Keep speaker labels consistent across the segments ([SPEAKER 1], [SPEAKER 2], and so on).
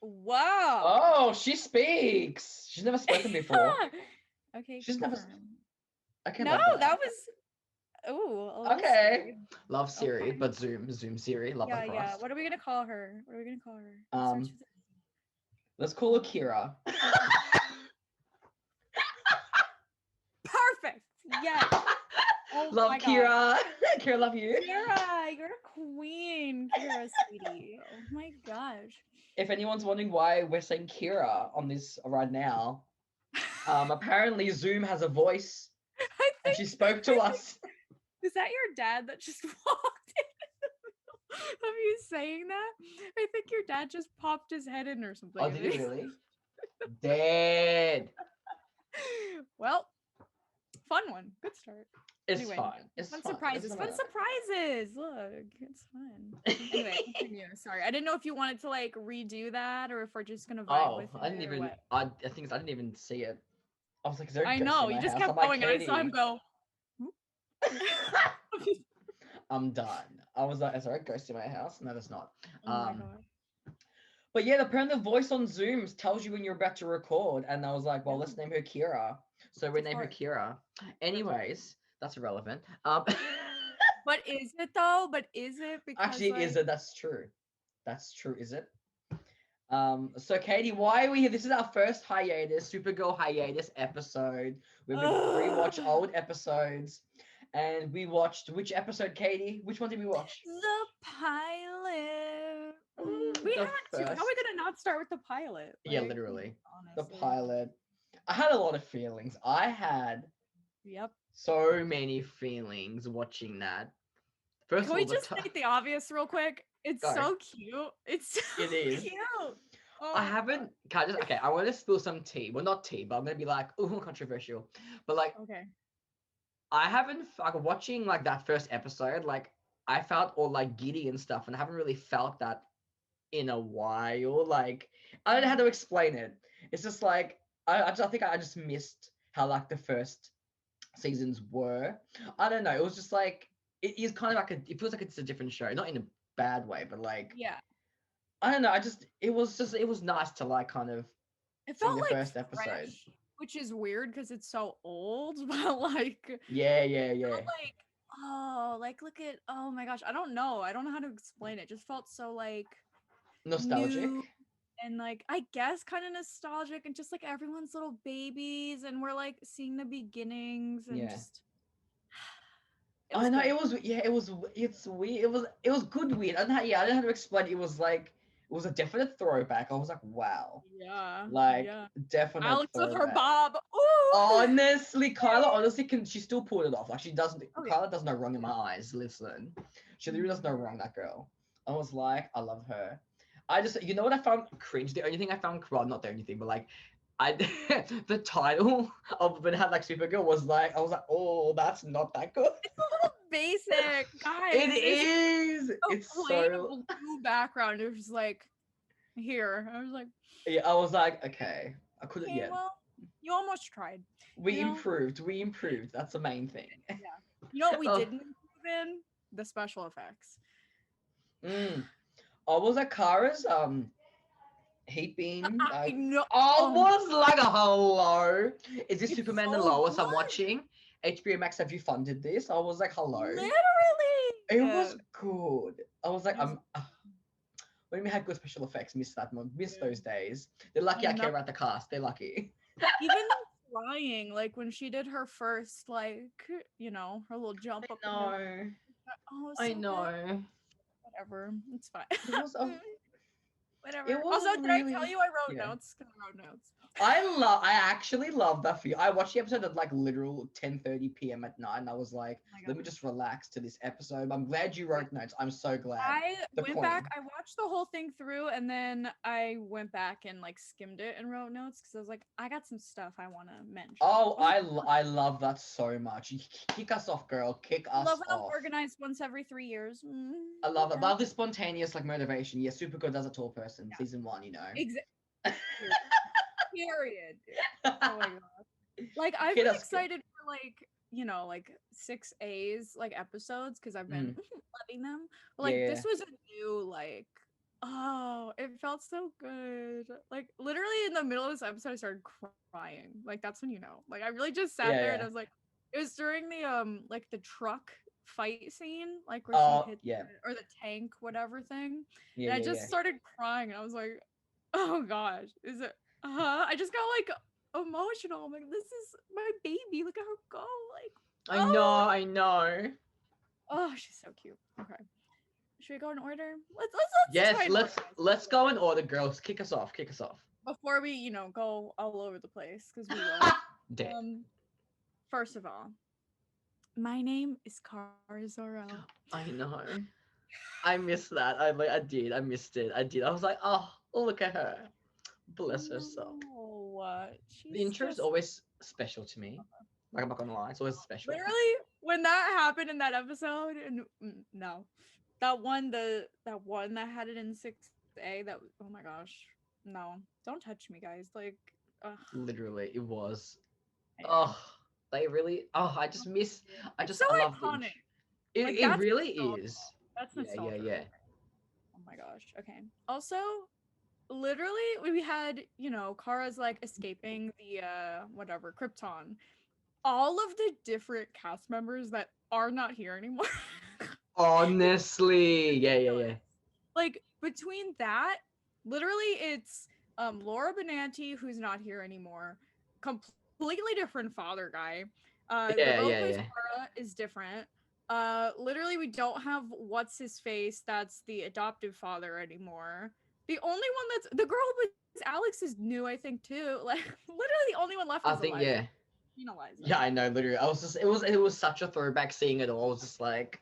[SPEAKER 1] Wow.
[SPEAKER 2] Oh, she speaks. She's never spoken before.
[SPEAKER 1] Okay.
[SPEAKER 2] She's never. Okay.
[SPEAKER 1] No,
[SPEAKER 2] love
[SPEAKER 1] that was. Oh, a little
[SPEAKER 2] Okay.
[SPEAKER 1] scary.
[SPEAKER 2] Love Siri,
[SPEAKER 1] Okay.
[SPEAKER 2] but Zoom Siri. Love that for
[SPEAKER 1] Yeah.
[SPEAKER 2] us.
[SPEAKER 1] What are we gonna call her?
[SPEAKER 2] Let's call her Kira.
[SPEAKER 1] Perfect. Yes. Oh
[SPEAKER 2] love
[SPEAKER 1] my
[SPEAKER 2] Kira.
[SPEAKER 1] God.
[SPEAKER 2] Kira, love you.
[SPEAKER 1] Kira, you're a queen. Kira, sweetie. Oh my gosh.
[SPEAKER 2] If anyone's wondering why we're saying Kira on this right now, apparently Zoom has a voice, and she spoke to us.
[SPEAKER 1] Is that your dad that just walked in of you saying that? I think your dad just popped his head in or something.
[SPEAKER 2] Oh, did he really? Dead.
[SPEAKER 1] Well, fun one. Good start.
[SPEAKER 2] It's
[SPEAKER 1] Anyway,
[SPEAKER 2] fun. It's
[SPEAKER 1] fun
[SPEAKER 2] fun.
[SPEAKER 1] surprises. Fun surprises. Look, it's fun. Anyway, continue. Sorry, I didn't know if you wanted to like redo that or if we're just gonna vibe with it.
[SPEAKER 2] I didn't even.
[SPEAKER 1] What?
[SPEAKER 2] I think I didn't even see it. I was like, is there a
[SPEAKER 1] I
[SPEAKER 2] ghost
[SPEAKER 1] know
[SPEAKER 2] in
[SPEAKER 1] you
[SPEAKER 2] my
[SPEAKER 1] just
[SPEAKER 2] house?
[SPEAKER 1] kept
[SPEAKER 2] I'm like,
[SPEAKER 1] going, and I saw him
[SPEAKER 2] Katie.
[SPEAKER 1] go.
[SPEAKER 2] I'm done. I was like, is there a ghost in my house? No, there's not.
[SPEAKER 1] Oh my God.
[SPEAKER 2] But yeah, apparently the voice on Zoom tells you when you're about to record, and I was like, well, let's name her Kira. So we name her Kira. Anyways, that's irrelevant.
[SPEAKER 1] But is it though? But is it? Because
[SPEAKER 2] actually,
[SPEAKER 1] like...
[SPEAKER 2] is it? That's true. That's true. Is it? So Katie, why are we here? This is our first hiatus, Supergirl hiatus episode. We've been rewatch old episodes, and we watched which episode, Katie? Which one did we watch?
[SPEAKER 1] The pilot. We had to. How are we gonna not start with the pilot? Like,
[SPEAKER 2] yeah, literally.
[SPEAKER 1] Honestly.
[SPEAKER 2] The pilot. I had a lot of feelings. I had
[SPEAKER 1] Yep.
[SPEAKER 2] so many feelings watching that. First
[SPEAKER 1] Can
[SPEAKER 2] of all,
[SPEAKER 1] we just state the obvious real quick? It's so cute. It's so
[SPEAKER 2] it is
[SPEAKER 1] cute. Oh,
[SPEAKER 2] I haven't. Can I just? Okay, I want to spill some tea. Well, not tea, but I'm gonna be like, oh, controversial. But like,
[SPEAKER 1] okay.
[SPEAKER 2] I haven't like watching like that first episode. Like, I felt all like giddy and stuff, and I haven't really felt that in a while. Like, I don't know how to explain it. It's just like I think I just missed how like the first seasons were. I don't know. It was just like it is kind of like it feels like it's a different show, not in a bad way, but like I don't know. It was nice to like kind of
[SPEAKER 1] it
[SPEAKER 2] see
[SPEAKER 1] felt
[SPEAKER 2] the
[SPEAKER 1] like
[SPEAKER 2] first episode,
[SPEAKER 1] fresh, which is weird because it's so old. But like
[SPEAKER 2] yeah.
[SPEAKER 1] Like like look at oh my gosh, I don't know how to explain it. It just felt so like
[SPEAKER 2] Nostalgic.
[SPEAKER 1] new and like I guess kind of nostalgic and just like everyone's little babies and we're like seeing the beginnings and just
[SPEAKER 2] I know
[SPEAKER 1] good.
[SPEAKER 2] it's weird. It was good weird. I don't know how to explain it. It was like it was a definite throwback. I was like, wow. Definite
[SPEAKER 1] Alex
[SPEAKER 2] throwback.
[SPEAKER 1] with her bob. Ooh.
[SPEAKER 2] Honestly, Kyla she still pulled it off. Like she doesn't Kyla does no wrong in my eyes. Listen. She really does no wrong, that girl. I was like, I love her. I just you know what I found cringe? The only thing I found not the only thing, but like the title of when it had like Supergirl was like I was like, oh, that's not that good.
[SPEAKER 1] It's a little basic, guys.
[SPEAKER 2] It is. It's so
[SPEAKER 1] blue background. It was like here. I was like,
[SPEAKER 2] yeah. I was like, okay, I couldn't.
[SPEAKER 1] Okay,
[SPEAKER 2] Yeah.
[SPEAKER 1] well, you almost tried.
[SPEAKER 2] We improved. We improved. That's the main thing.
[SPEAKER 1] Yeah. You know what we didn't improve in? The special effects.
[SPEAKER 2] Oh, was that Kara's heat beam?
[SPEAKER 1] I know.
[SPEAKER 2] I was like, hello. Is this Superman
[SPEAKER 1] so
[SPEAKER 2] and Lois
[SPEAKER 1] good.
[SPEAKER 2] I'm watching? HBO Max, have you funded this? I was like, hello.
[SPEAKER 1] Literally.
[SPEAKER 2] It was good. I was like, when we had good special effects, miss those days. They're lucky I care about the cast. They're lucky.
[SPEAKER 1] Even flying, like when she did her first, like, you know, her little jump up.
[SPEAKER 2] I know.
[SPEAKER 1] Whatever. It's fine.
[SPEAKER 2] It was
[SPEAKER 1] whatever.
[SPEAKER 2] It was
[SPEAKER 1] also,
[SPEAKER 2] really...
[SPEAKER 1] did I tell you I wrote notes? I wrote notes.
[SPEAKER 2] I actually love that for you. I watched the episode at like literal 10:30 p.m. at night, and I was like,
[SPEAKER 1] Oh my
[SPEAKER 2] let me
[SPEAKER 1] God.
[SPEAKER 2] just relax to this episode. I'm glad you wrote notes. I'm so glad.
[SPEAKER 1] I
[SPEAKER 2] The
[SPEAKER 1] went
[SPEAKER 2] queen.
[SPEAKER 1] back, I watched the whole thing through, and then I went back and like skimmed it and wrote notes because I was like, I got some stuff I want to mention.
[SPEAKER 2] Oh, I love that so much. You kick us off, girl. Kick
[SPEAKER 1] I
[SPEAKER 2] us
[SPEAKER 1] love when I'm
[SPEAKER 2] off.
[SPEAKER 1] organized once every 3 years.
[SPEAKER 2] I love it.
[SPEAKER 1] Okay.
[SPEAKER 2] Love the spontaneous like motivation. Yeah, Supergirl does a tall person.
[SPEAKER 1] Yeah.
[SPEAKER 2] Season 1, you know.
[SPEAKER 1] Period. Period, dude. Oh my god. Like I've
[SPEAKER 2] Hit
[SPEAKER 1] been
[SPEAKER 2] us, girl.
[SPEAKER 1] excited for like, like 6A's like episodes because I've been
[SPEAKER 2] Mm.
[SPEAKER 1] loving them. But like
[SPEAKER 2] Yeah.
[SPEAKER 1] this was a new like, oh, it felt so good. Like literally in the middle of this episode I started crying. Like that's when you know. Like I really just sat
[SPEAKER 2] Yeah,
[SPEAKER 1] there and
[SPEAKER 2] yeah.
[SPEAKER 1] I was like, it was during the like the truck fight scene, like where she
[SPEAKER 2] Oh,
[SPEAKER 1] hit
[SPEAKER 2] yeah.
[SPEAKER 1] or the tank whatever thing.
[SPEAKER 2] Yeah,
[SPEAKER 1] And I
[SPEAKER 2] yeah,
[SPEAKER 1] just
[SPEAKER 2] yeah.
[SPEAKER 1] started crying and I was like, oh gosh, is it I just got like emotional. I'm like, this is my baby. Look at her go. Like,
[SPEAKER 2] I know,
[SPEAKER 1] oh,
[SPEAKER 2] I know.
[SPEAKER 1] oh, she's so cute. Okay, should we go in order? Let's try
[SPEAKER 2] Yes,
[SPEAKER 1] and organize
[SPEAKER 2] let's go in order, girls. Kick us off. Kick us off.
[SPEAKER 1] before we go all over the place because we will.
[SPEAKER 2] Dead.
[SPEAKER 1] First of all, my name is Cara Zor-El.
[SPEAKER 2] I know. I missed that. I did. I missed it. I did. I was like, oh, look at her. Bless her soul.
[SPEAKER 1] No,
[SPEAKER 2] The
[SPEAKER 1] she's
[SPEAKER 2] intro is
[SPEAKER 1] just
[SPEAKER 2] always special to me. Like I'm not gonna lie, it's always special.
[SPEAKER 1] literally when that happened in that episode. And no, that one that had it in 6A. That oh my gosh, no, don't touch me, guys. Like, ugh.
[SPEAKER 2] Literally, it was.
[SPEAKER 1] Anyway.
[SPEAKER 2] Oh, they really. Oh, I just miss.
[SPEAKER 1] It's so
[SPEAKER 2] I love
[SPEAKER 1] iconic.
[SPEAKER 2] It.
[SPEAKER 1] Like,
[SPEAKER 2] It
[SPEAKER 1] that's
[SPEAKER 2] really
[SPEAKER 1] nostalgia.
[SPEAKER 2] is.
[SPEAKER 1] That's
[SPEAKER 2] Yeah,
[SPEAKER 1] nostalgia.
[SPEAKER 2] yeah.
[SPEAKER 1] Oh my gosh. Okay. Also, literally, we had Kara's like escaping the whatever Krypton. All of the different cast members that are not here anymore.
[SPEAKER 2] Honestly, yeah.
[SPEAKER 1] Like between that, literally, it's Laura Benanti who's not here anymore. Completely different father guy. The
[SPEAKER 2] Yeah,
[SPEAKER 1] girl who
[SPEAKER 2] yeah,
[SPEAKER 1] plays
[SPEAKER 2] yeah.
[SPEAKER 1] Kara is different. Literally, we don't have what's his face. That's the adoptive father anymore. The only one that's the girl with Alex is new, I think too. Like literally, the only one left
[SPEAKER 2] I
[SPEAKER 1] is
[SPEAKER 2] think
[SPEAKER 1] Eliza.
[SPEAKER 2] yeah.
[SPEAKER 1] Eliza.
[SPEAKER 2] Yeah, I know. Literally, I was just. It was such a throwback seeing it all. I was just like,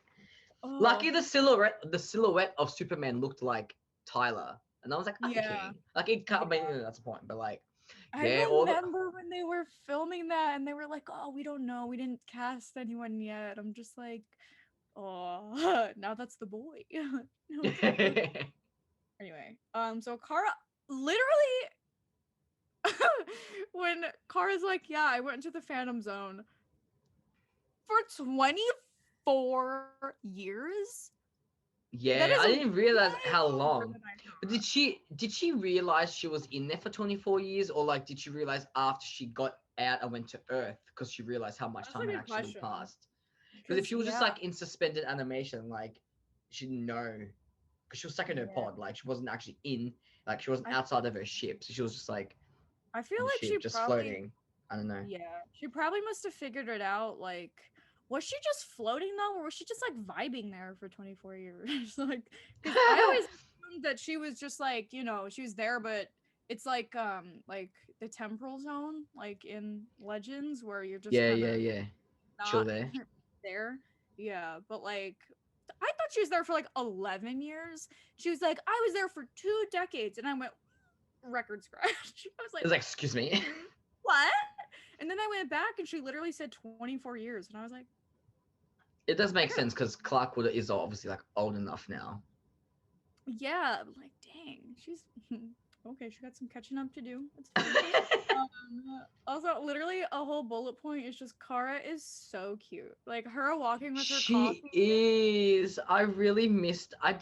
[SPEAKER 1] Oh,
[SPEAKER 2] lucky the silhouette of Superman looked like Tyler, and I was like,
[SPEAKER 1] yeah.
[SPEAKER 2] okay, like it can't. I mean, that's the point. But like,
[SPEAKER 1] I
[SPEAKER 2] yeah, all the.
[SPEAKER 1] remember when they were filming that and they were like, "Oh, we don't know. We didn't cast anyone yet." I'm just like, "Oh, now that's the boy." Now it's the boy. Anyway, so Kara literally when Kara's like, "Yeah, I went into the Phantom Zone for 24 years." That
[SPEAKER 2] Yeah,
[SPEAKER 1] is
[SPEAKER 2] I didn't realize
[SPEAKER 1] way
[SPEAKER 2] how
[SPEAKER 1] longer
[SPEAKER 2] long.
[SPEAKER 1] than I
[SPEAKER 2] But
[SPEAKER 1] thought.
[SPEAKER 2] did she realize she was in there for 24 years, or like did she realize after she got out and went to Earth because she realized how much
[SPEAKER 1] That's a
[SPEAKER 2] time had
[SPEAKER 1] good
[SPEAKER 2] actually
[SPEAKER 1] question.
[SPEAKER 2] passed? Because if she was just like in suspended animation, like she didn't know, because she was stuck in her pod, like she wasn't actually in, like she wasn't outside of her ship, so she was just like
[SPEAKER 1] I feel
[SPEAKER 2] on the
[SPEAKER 1] like
[SPEAKER 2] ship,
[SPEAKER 1] she
[SPEAKER 2] just
[SPEAKER 1] probably
[SPEAKER 2] floating. I don't know.
[SPEAKER 1] Yeah, she probably must have figured it out. Like, was she just floating though, or was she just like vibing there for 24 years? Like, because I always assumed that she was just like, she was there, but it's like the temporal zone, like in Legends, where you're just kind of
[SPEAKER 2] Yeah. Chill
[SPEAKER 1] not
[SPEAKER 2] there.
[SPEAKER 1] there. Yeah, but like, I thought she was there for like 11 years. She was like, I was there for 2 decades, and I went record scratch. I was
[SPEAKER 2] It was like, excuse me.
[SPEAKER 1] what? And then I went back and she literally said 24 years. And I was like,
[SPEAKER 2] It does make sense because Clark Wood is obviously like old enough now.
[SPEAKER 1] yeah, like, dang, she's okay. She got some catching up to do. That's fine. Also, literally, a whole bullet point is just Kara is so cute. Like her walking with her coffee.
[SPEAKER 2] She is. I really missed. I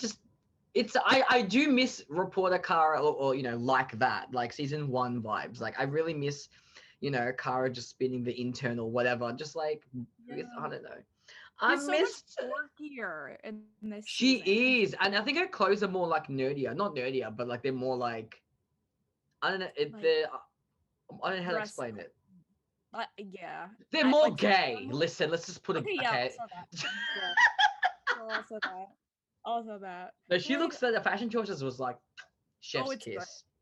[SPEAKER 2] do miss Reporter Kara or like that, like season 1 vibes. Like I really miss, Kara just spinning the internal whatever, just like with I don't know. I
[SPEAKER 1] She's so
[SPEAKER 2] missed.
[SPEAKER 1] much quirkier in this
[SPEAKER 2] She
[SPEAKER 1] season.
[SPEAKER 2] is, and I think her clothes are more like nerdier, not nerdier, but like they're more like I don't know. I don't know how to explain it.
[SPEAKER 1] Yeah.
[SPEAKER 2] They're more gay. Listen, let's just put it.
[SPEAKER 1] Okay, yeah,
[SPEAKER 2] Okay.
[SPEAKER 1] Also that. Also that.
[SPEAKER 2] No, she looks the fashion choices was like chef's
[SPEAKER 1] it's
[SPEAKER 2] kiss.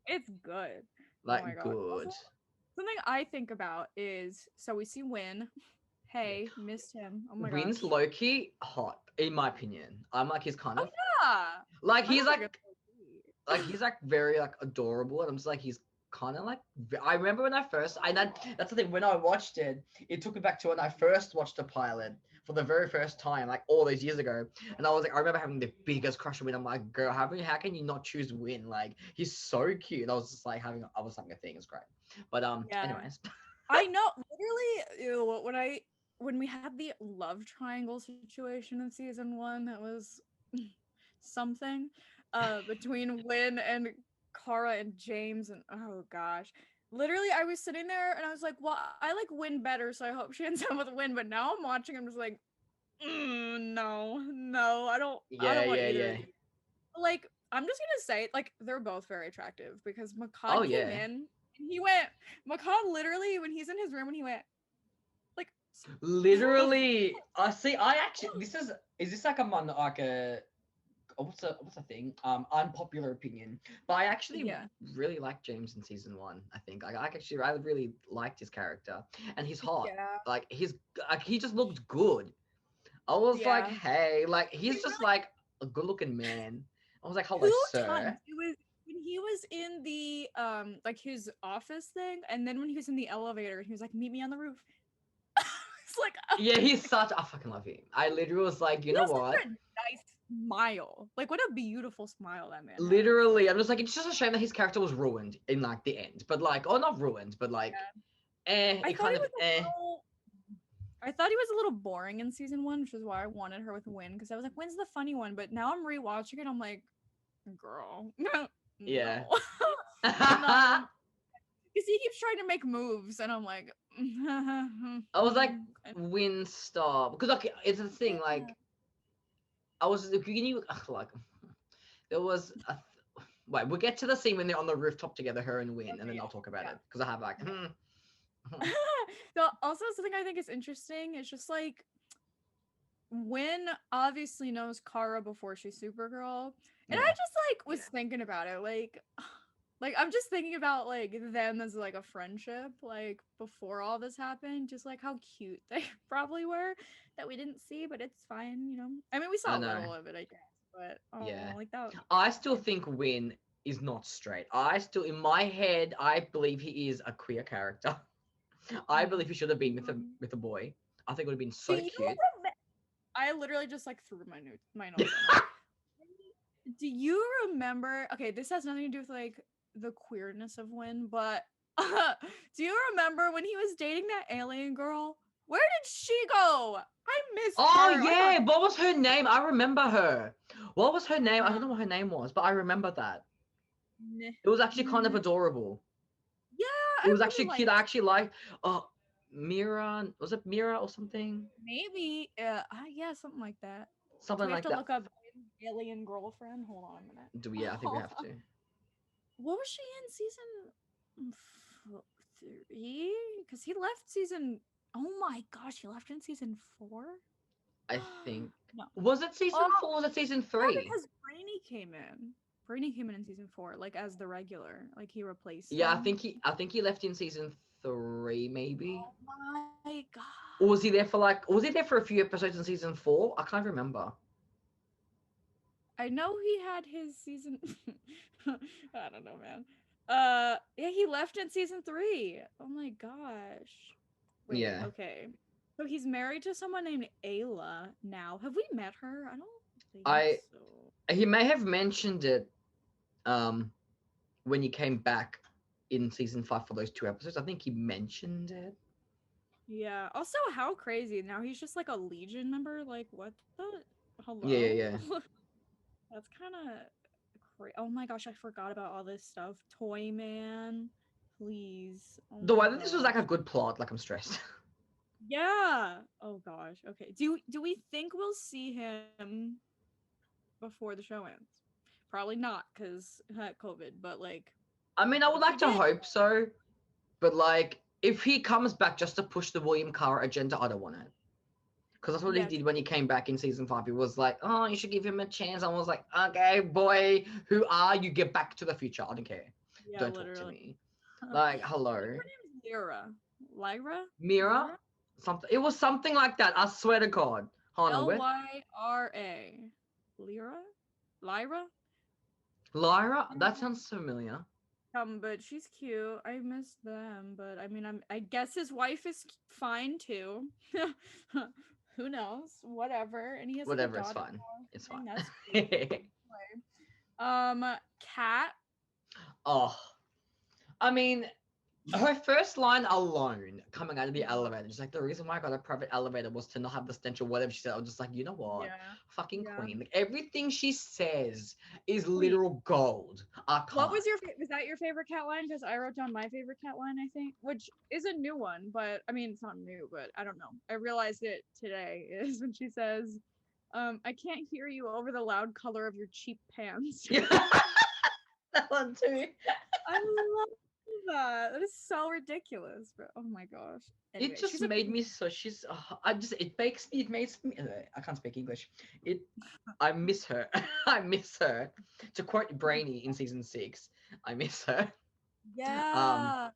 [SPEAKER 1] good. It's good.
[SPEAKER 2] Like
[SPEAKER 1] oh my God.
[SPEAKER 2] good.
[SPEAKER 1] Something I think about is so we see Win.
[SPEAKER 2] Yeah.
[SPEAKER 1] Hey, missed him. Oh my
[SPEAKER 2] Win's
[SPEAKER 1] gosh.
[SPEAKER 2] low-key hot, in my opinion. I'm like he's kind
[SPEAKER 1] Oh
[SPEAKER 2] of
[SPEAKER 1] yeah.
[SPEAKER 2] like
[SPEAKER 1] I
[SPEAKER 2] he's
[SPEAKER 1] don't think it's
[SPEAKER 2] he's like very like adorable, and I'm just like he's kind of like I remember when I first that's the thing when I watched it, it took me back to when I first watched the pilot for the very first time, like all those years ago, and I was like I remember having the biggest crush on Win. I'm like, girl, how can you not choose Win? Like he's so cute. And I was just like I was having a thing. It's great, but
[SPEAKER 1] yeah.
[SPEAKER 2] anyways,
[SPEAKER 1] I know literally when we had the love triangle situation in season 1 that was something between Win and Kara and James and oh gosh. Literally I was sitting there and I was like, well, I like Win better, so I hope she ends up with Win, but now I'm watching I'm just like, no, no, I
[SPEAKER 2] yeah,
[SPEAKER 1] don't want
[SPEAKER 2] yeah,
[SPEAKER 1] either of
[SPEAKER 2] yeah.
[SPEAKER 1] these. Like, I'm just gonna say, like, they're both very attractive because
[SPEAKER 2] Oh
[SPEAKER 1] Makad came
[SPEAKER 2] yeah.
[SPEAKER 1] in and he went, Makad literally, when he's in his room and he went, like,
[SPEAKER 2] Literally, I see. I actually, is this like a like a what's a thing? Unpopular opinion, but I actually
[SPEAKER 1] yeah,
[SPEAKER 2] really liked James in season one. I think I actually I really liked his character, and he's hot.
[SPEAKER 1] yeah,
[SPEAKER 2] Like he just looked good. I was like,
[SPEAKER 1] yeah.
[SPEAKER 2] hey, like
[SPEAKER 1] He
[SPEAKER 2] he's just
[SPEAKER 1] really
[SPEAKER 2] like a good looking man. I was like, hello,
[SPEAKER 1] 2 times.
[SPEAKER 2] sir.
[SPEAKER 1] It was when he was in the like his office thing, and then when he was in the elevator, he was like, meet me on the roof. It's like,
[SPEAKER 2] Yeah, he's such. I fucking love him. I literally was like, you
[SPEAKER 1] he
[SPEAKER 2] know
[SPEAKER 1] has
[SPEAKER 2] what?
[SPEAKER 1] such a nice smile. Like, what a beautiful smile that man has.
[SPEAKER 2] Literally, I'm just like, it's just a shame that his character was ruined in like the end. But like, oh, not ruined, but like,
[SPEAKER 1] Yeah. I
[SPEAKER 2] it
[SPEAKER 1] thought
[SPEAKER 2] kind
[SPEAKER 1] he
[SPEAKER 2] of
[SPEAKER 1] was a little I thought he was a little boring in season 1, which is why I wanted her with Win because I was like, Win's the funny one. But now I'm rewatching it. I'm like, girl, no,
[SPEAKER 2] Yeah.
[SPEAKER 1] no,
[SPEAKER 2] I
[SPEAKER 1] because he keeps trying to make moves, and I'm like,
[SPEAKER 2] was like, Win stop. Because like, it's the thing.
[SPEAKER 1] yeah,
[SPEAKER 2] Like, I was can you like, there was a. Wait, we'll get to the scene when they're on the rooftop together, her and Win, and
[SPEAKER 1] okay,
[SPEAKER 2] then I'll talk about
[SPEAKER 1] yeah,
[SPEAKER 2] it because I have like,
[SPEAKER 1] yeah. So also something I think is interesting is just like Win obviously knows Kara before she's Supergirl. And I
[SPEAKER 2] yeah,
[SPEAKER 1] just like was thinking about it, like I'm just thinking about like them as like a friendship, like before all this happened, just like how cute they probably were that we didn't see, but it's fine, you know. I mean, we
[SPEAKER 2] I
[SPEAKER 1] saw a
[SPEAKER 2] know,
[SPEAKER 1] little of it, I guess, but oh,
[SPEAKER 2] yeah.
[SPEAKER 1] like that.
[SPEAKER 2] I still think Win is not straight. I still, in my head, I believe he is a queer character. I believe he should have been with a boy. I think it would have been
[SPEAKER 1] Do
[SPEAKER 2] so
[SPEAKER 1] you?
[SPEAKER 2] cute.
[SPEAKER 1] I literally just like threw my notes on it. Do you remember? Okay, this has nothing to do with like the queerness of Win, but do you remember when he was dating that alien girl? Where did she go? I miss
[SPEAKER 2] Oh
[SPEAKER 1] her. I thought,
[SPEAKER 2] yeah, what was her name? I remember her. What was her name? I
[SPEAKER 1] uh,
[SPEAKER 2] don't know what her name was, but I remember that.
[SPEAKER 1] N-
[SPEAKER 2] It was actually kind of
[SPEAKER 1] N-
[SPEAKER 2] adorable.
[SPEAKER 1] yeah,
[SPEAKER 2] It
[SPEAKER 1] I
[SPEAKER 2] was
[SPEAKER 1] really
[SPEAKER 2] actually cute. I
[SPEAKER 1] liked.
[SPEAKER 2] actually liked. Oh, Mira. Was it Mira or something?
[SPEAKER 1] Maybe, yeah, something like that. Do
[SPEAKER 2] Something
[SPEAKER 1] we have
[SPEAKER 2] like
[SPEAKER 1] to
[SPEAKER 2] that.
[SPEAKER 1] look up alien girlfriend? Hold on a minute.
[SPEAKER 2] Do we? Yeah, I think we have to.
[SPEAKER 1] What was she in season 3? Because he left season. Oh my gosh, he left in season 4.
[SPEAKER 2] I think.
[SPEAKER 1] No.
[SPEAKER 2] Was it season
[SPEAKER 1] Oh,
[SPEAKER 2] 4? Was it season
[SPEAKER 1] yeah,
[SPEAKER 2] 3?
[SPEAKER 1] because Brainy came in. Brainy came in season 4, like as the regular. Like he replaced
[SPEAKER 2] Yeah,
[SPEAKER 1] him.
[SPEAKER 2] I think he left in season 3, maybe.
[SPEAKER 1] Oh my
[SPEAKER 2] Or
[SPEAKER 1] god.
[SPEAKER 2] was he there for like? Was he there for a few episodes in season 4? I can't remember.
[SPEAKER 1] I know he had his season. I don't know, man. Yeah, he left in season 3. Oh my gosh. Wait,
[SPEAKER 2] Yeah.
[SPEAKER 1] okay. So he's married to someone named Ayla now. Have we met her? I don't think
[SPEAKER 2] I
[SPEAKER 1] so.
[SPEAKER 2] He may have mentioned it um when he came back in season 5 for those 2 episodes. I think he mentioned it.
[SPEAKER 1] Yeah. Also, how crazy. Now he's just like a Legion member. Like, what the?
[SPEAKER 2] Yeah, yeah,
[SPEAKER 1] Hello?
[SPEAKER 2] yeah.
[SPEAKER 1] That's kind of crazy. Oh my gosh, I forgot about all this stuff. Toy Man. Please. Oh
[SPEAKER 2] The
[SPEAKER 1] my
[SPEAKER 2] way that this was like a
[SPEAKER 1] gosh.
[SPEAKER 2] good plot, like I'm stressed.
[SPEAKER 1] Yeah. Oh gosh. Okay. Do we think we'll see him before the show ends? Probably not, because COVID. But like,
[SPEAKER 2] I mean, I
[SPEAKER 1] what
[SPEAKER 2] would
[SPEAKER 1] if we
[SPEAKER 2] like to
[SPEAKER 1] did?
[SPEAKER 2] hope so, but like if he comes back just to push the William Carr agenda, I don't want it. Because that's what he
[SPEAKER 1] Yeah.
[SPEAKER 2] did when he came back in season 5. He was like, "Oh, you should give him a chance." I was like, "Okay, boy, who are you? Get back to the future. I don't care.
[SPEAKER 1] Yeah.
[SPEAKER 2] Don't talk to
[SPEAKER 1] Literally.
[SPEAKER 2] me."
[SPEAKER 1] I
[SPEAKER 2] Like,
[SPEAKER 1] think
[SPEAKER 2] hello.
[SPEAKER 1] her name's Lyra. Lyra?
[SPEAKER 2] Mira,
[SPEAKER 1] Lyra?
[SPEAKER 2] something. It was something like that. I swear to God. Hold on, where?
[SPEAKER 1] Lyra. Lyra? Lyra?
[SPEAKER 2] Lyra. That sounds familiar.
[SPEAKER 1] But she's cute. I miss them, but I mean, I guess his wife is fine too. Who knows? Whatever. And he has like a
[SPEAKER 2] Whatever, it's
[SPEAKER 1] daughter.
[SPEAKER 2] fine. It's fine.
[SPEAKER 1] Thing. That's cute. Anyway. Cat.
[SPEAKER 2] Oh, I mean, her first line alone coming out of the elevator, just like the reason why I got a private elevator was to not have the stench or whatever she said. I was just like, you know what?
[SPEAKER 1] Yeah.
[SPEAKER 2] Fucking
[SPEAKER 1] Yeah.
[SPEAKER 2] queen. Like everything she says is
[SPEAKER 1] Queen.
[SPEAKER 2] literal gold. I
[SPEAKER 1] What was
[SPEAKER 2] can't.
[SPEAKER 1] was that your favorite cat line? Because I wrote down my favorite cat line, I think, which is a new one, but I mean, it's not new, but I don't know. I realized it today is when she says, I can't hear you over the loud color of your cheap pants.
[SPEAKER 2] Yeah, that one too.
[SPEAKER 1] I love that. That is so ridiculous, bro. Oh my gosh. Anyway,
[SPEAKER 2] It just
[SPEAKER 1] she's a
[SPEAKER 2] made me so she's I just it makes me I can't speak English. It I miss her. I miss her. To quote Brainy in season 6, I miss her. Um
[SPEAKER 1] yeah.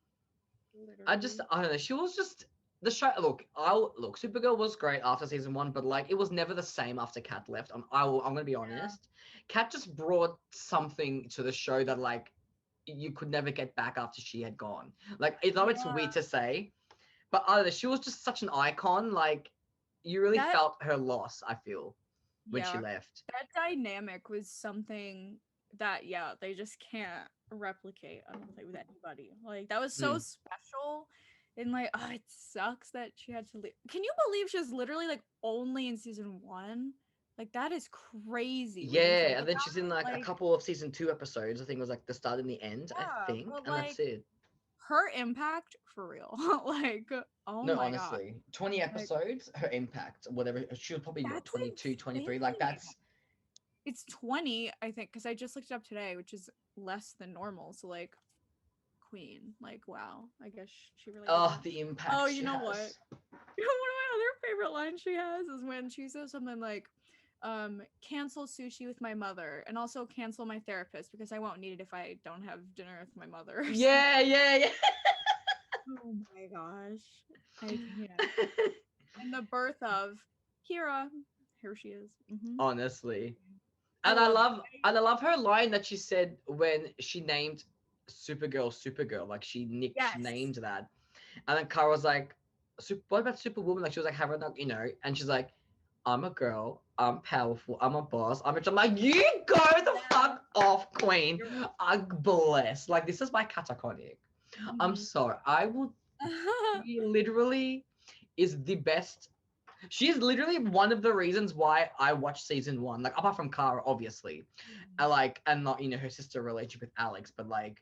[SPEAKER 1] Literally.
[SPEAKER 2] I don't know. She was just the show. Look. Supergirl was great after season 1, but like it was never the same after Kat left. I'm gonna be honest. Kat just brought something to the show that like you could never get back after she had gone. Like, though it's weird to say, but I don't know, she was just such an icon. Like, you really felt her loss, I feel, when she left.
[SPEAKER 1] That dynamic was something that, they just can't replicate, I don't think, with anybody. Like, that was so special. And, like, it sucks that she had to leave. Can you believe she was literally, like, only in season 1? Like, that is crazy.
[SPEAKER 2] Yeah, and then she's in, like, a couple of season 2 episodes. I think it was, like, the start and the end, I think.
[SPEAKER 1] But,
[SPEAKER 2] and that's it.
[SPEAKER 1] Her impact, for real. Like, oh
[SPEAKER 2] no,
[SPEAKER 1] my
[SPEAKER 2] honestly.
[SPEAKER 1] God.
[SPEAKER 2] 20 episodes, her impact, whatever. She was probably, what, 22, 23? Like, that's...
[SPEAKER 1] It's 20, I think, because I just looked it up today, which is less than normal. So, like, queen. Like, wow. I guess she really...
[SPEAKER 2] the impact
[SPEAKER 1] you know what? One of my other favorite lines she has is when she says something like, cancel sushi with my mother and also cancel my therapist because I won't need it if I don't have dinner with my mother.
[SPEAKER 2] Yeah.
[SPEAKER 1] Oh my gosh. I can't. And the birth of Kira. Here she is.
[SPEAKER 2] Honestly. And I love her line that she said when she named Supergirl. Like she named that. And then Kara was like, what about Superwoman? Like she was like having like, and she's like, I'm a girl, I'm powerful, I'm a boss. I'm like, you go the fuck off, queen. I'm blessed. Like this is my cat iconic. I'm sorry. She literally is the best. She's literally one of the reasons why I watched season 1. Like apart from Kara, obviously. And not, her sister relationship with Alex, but like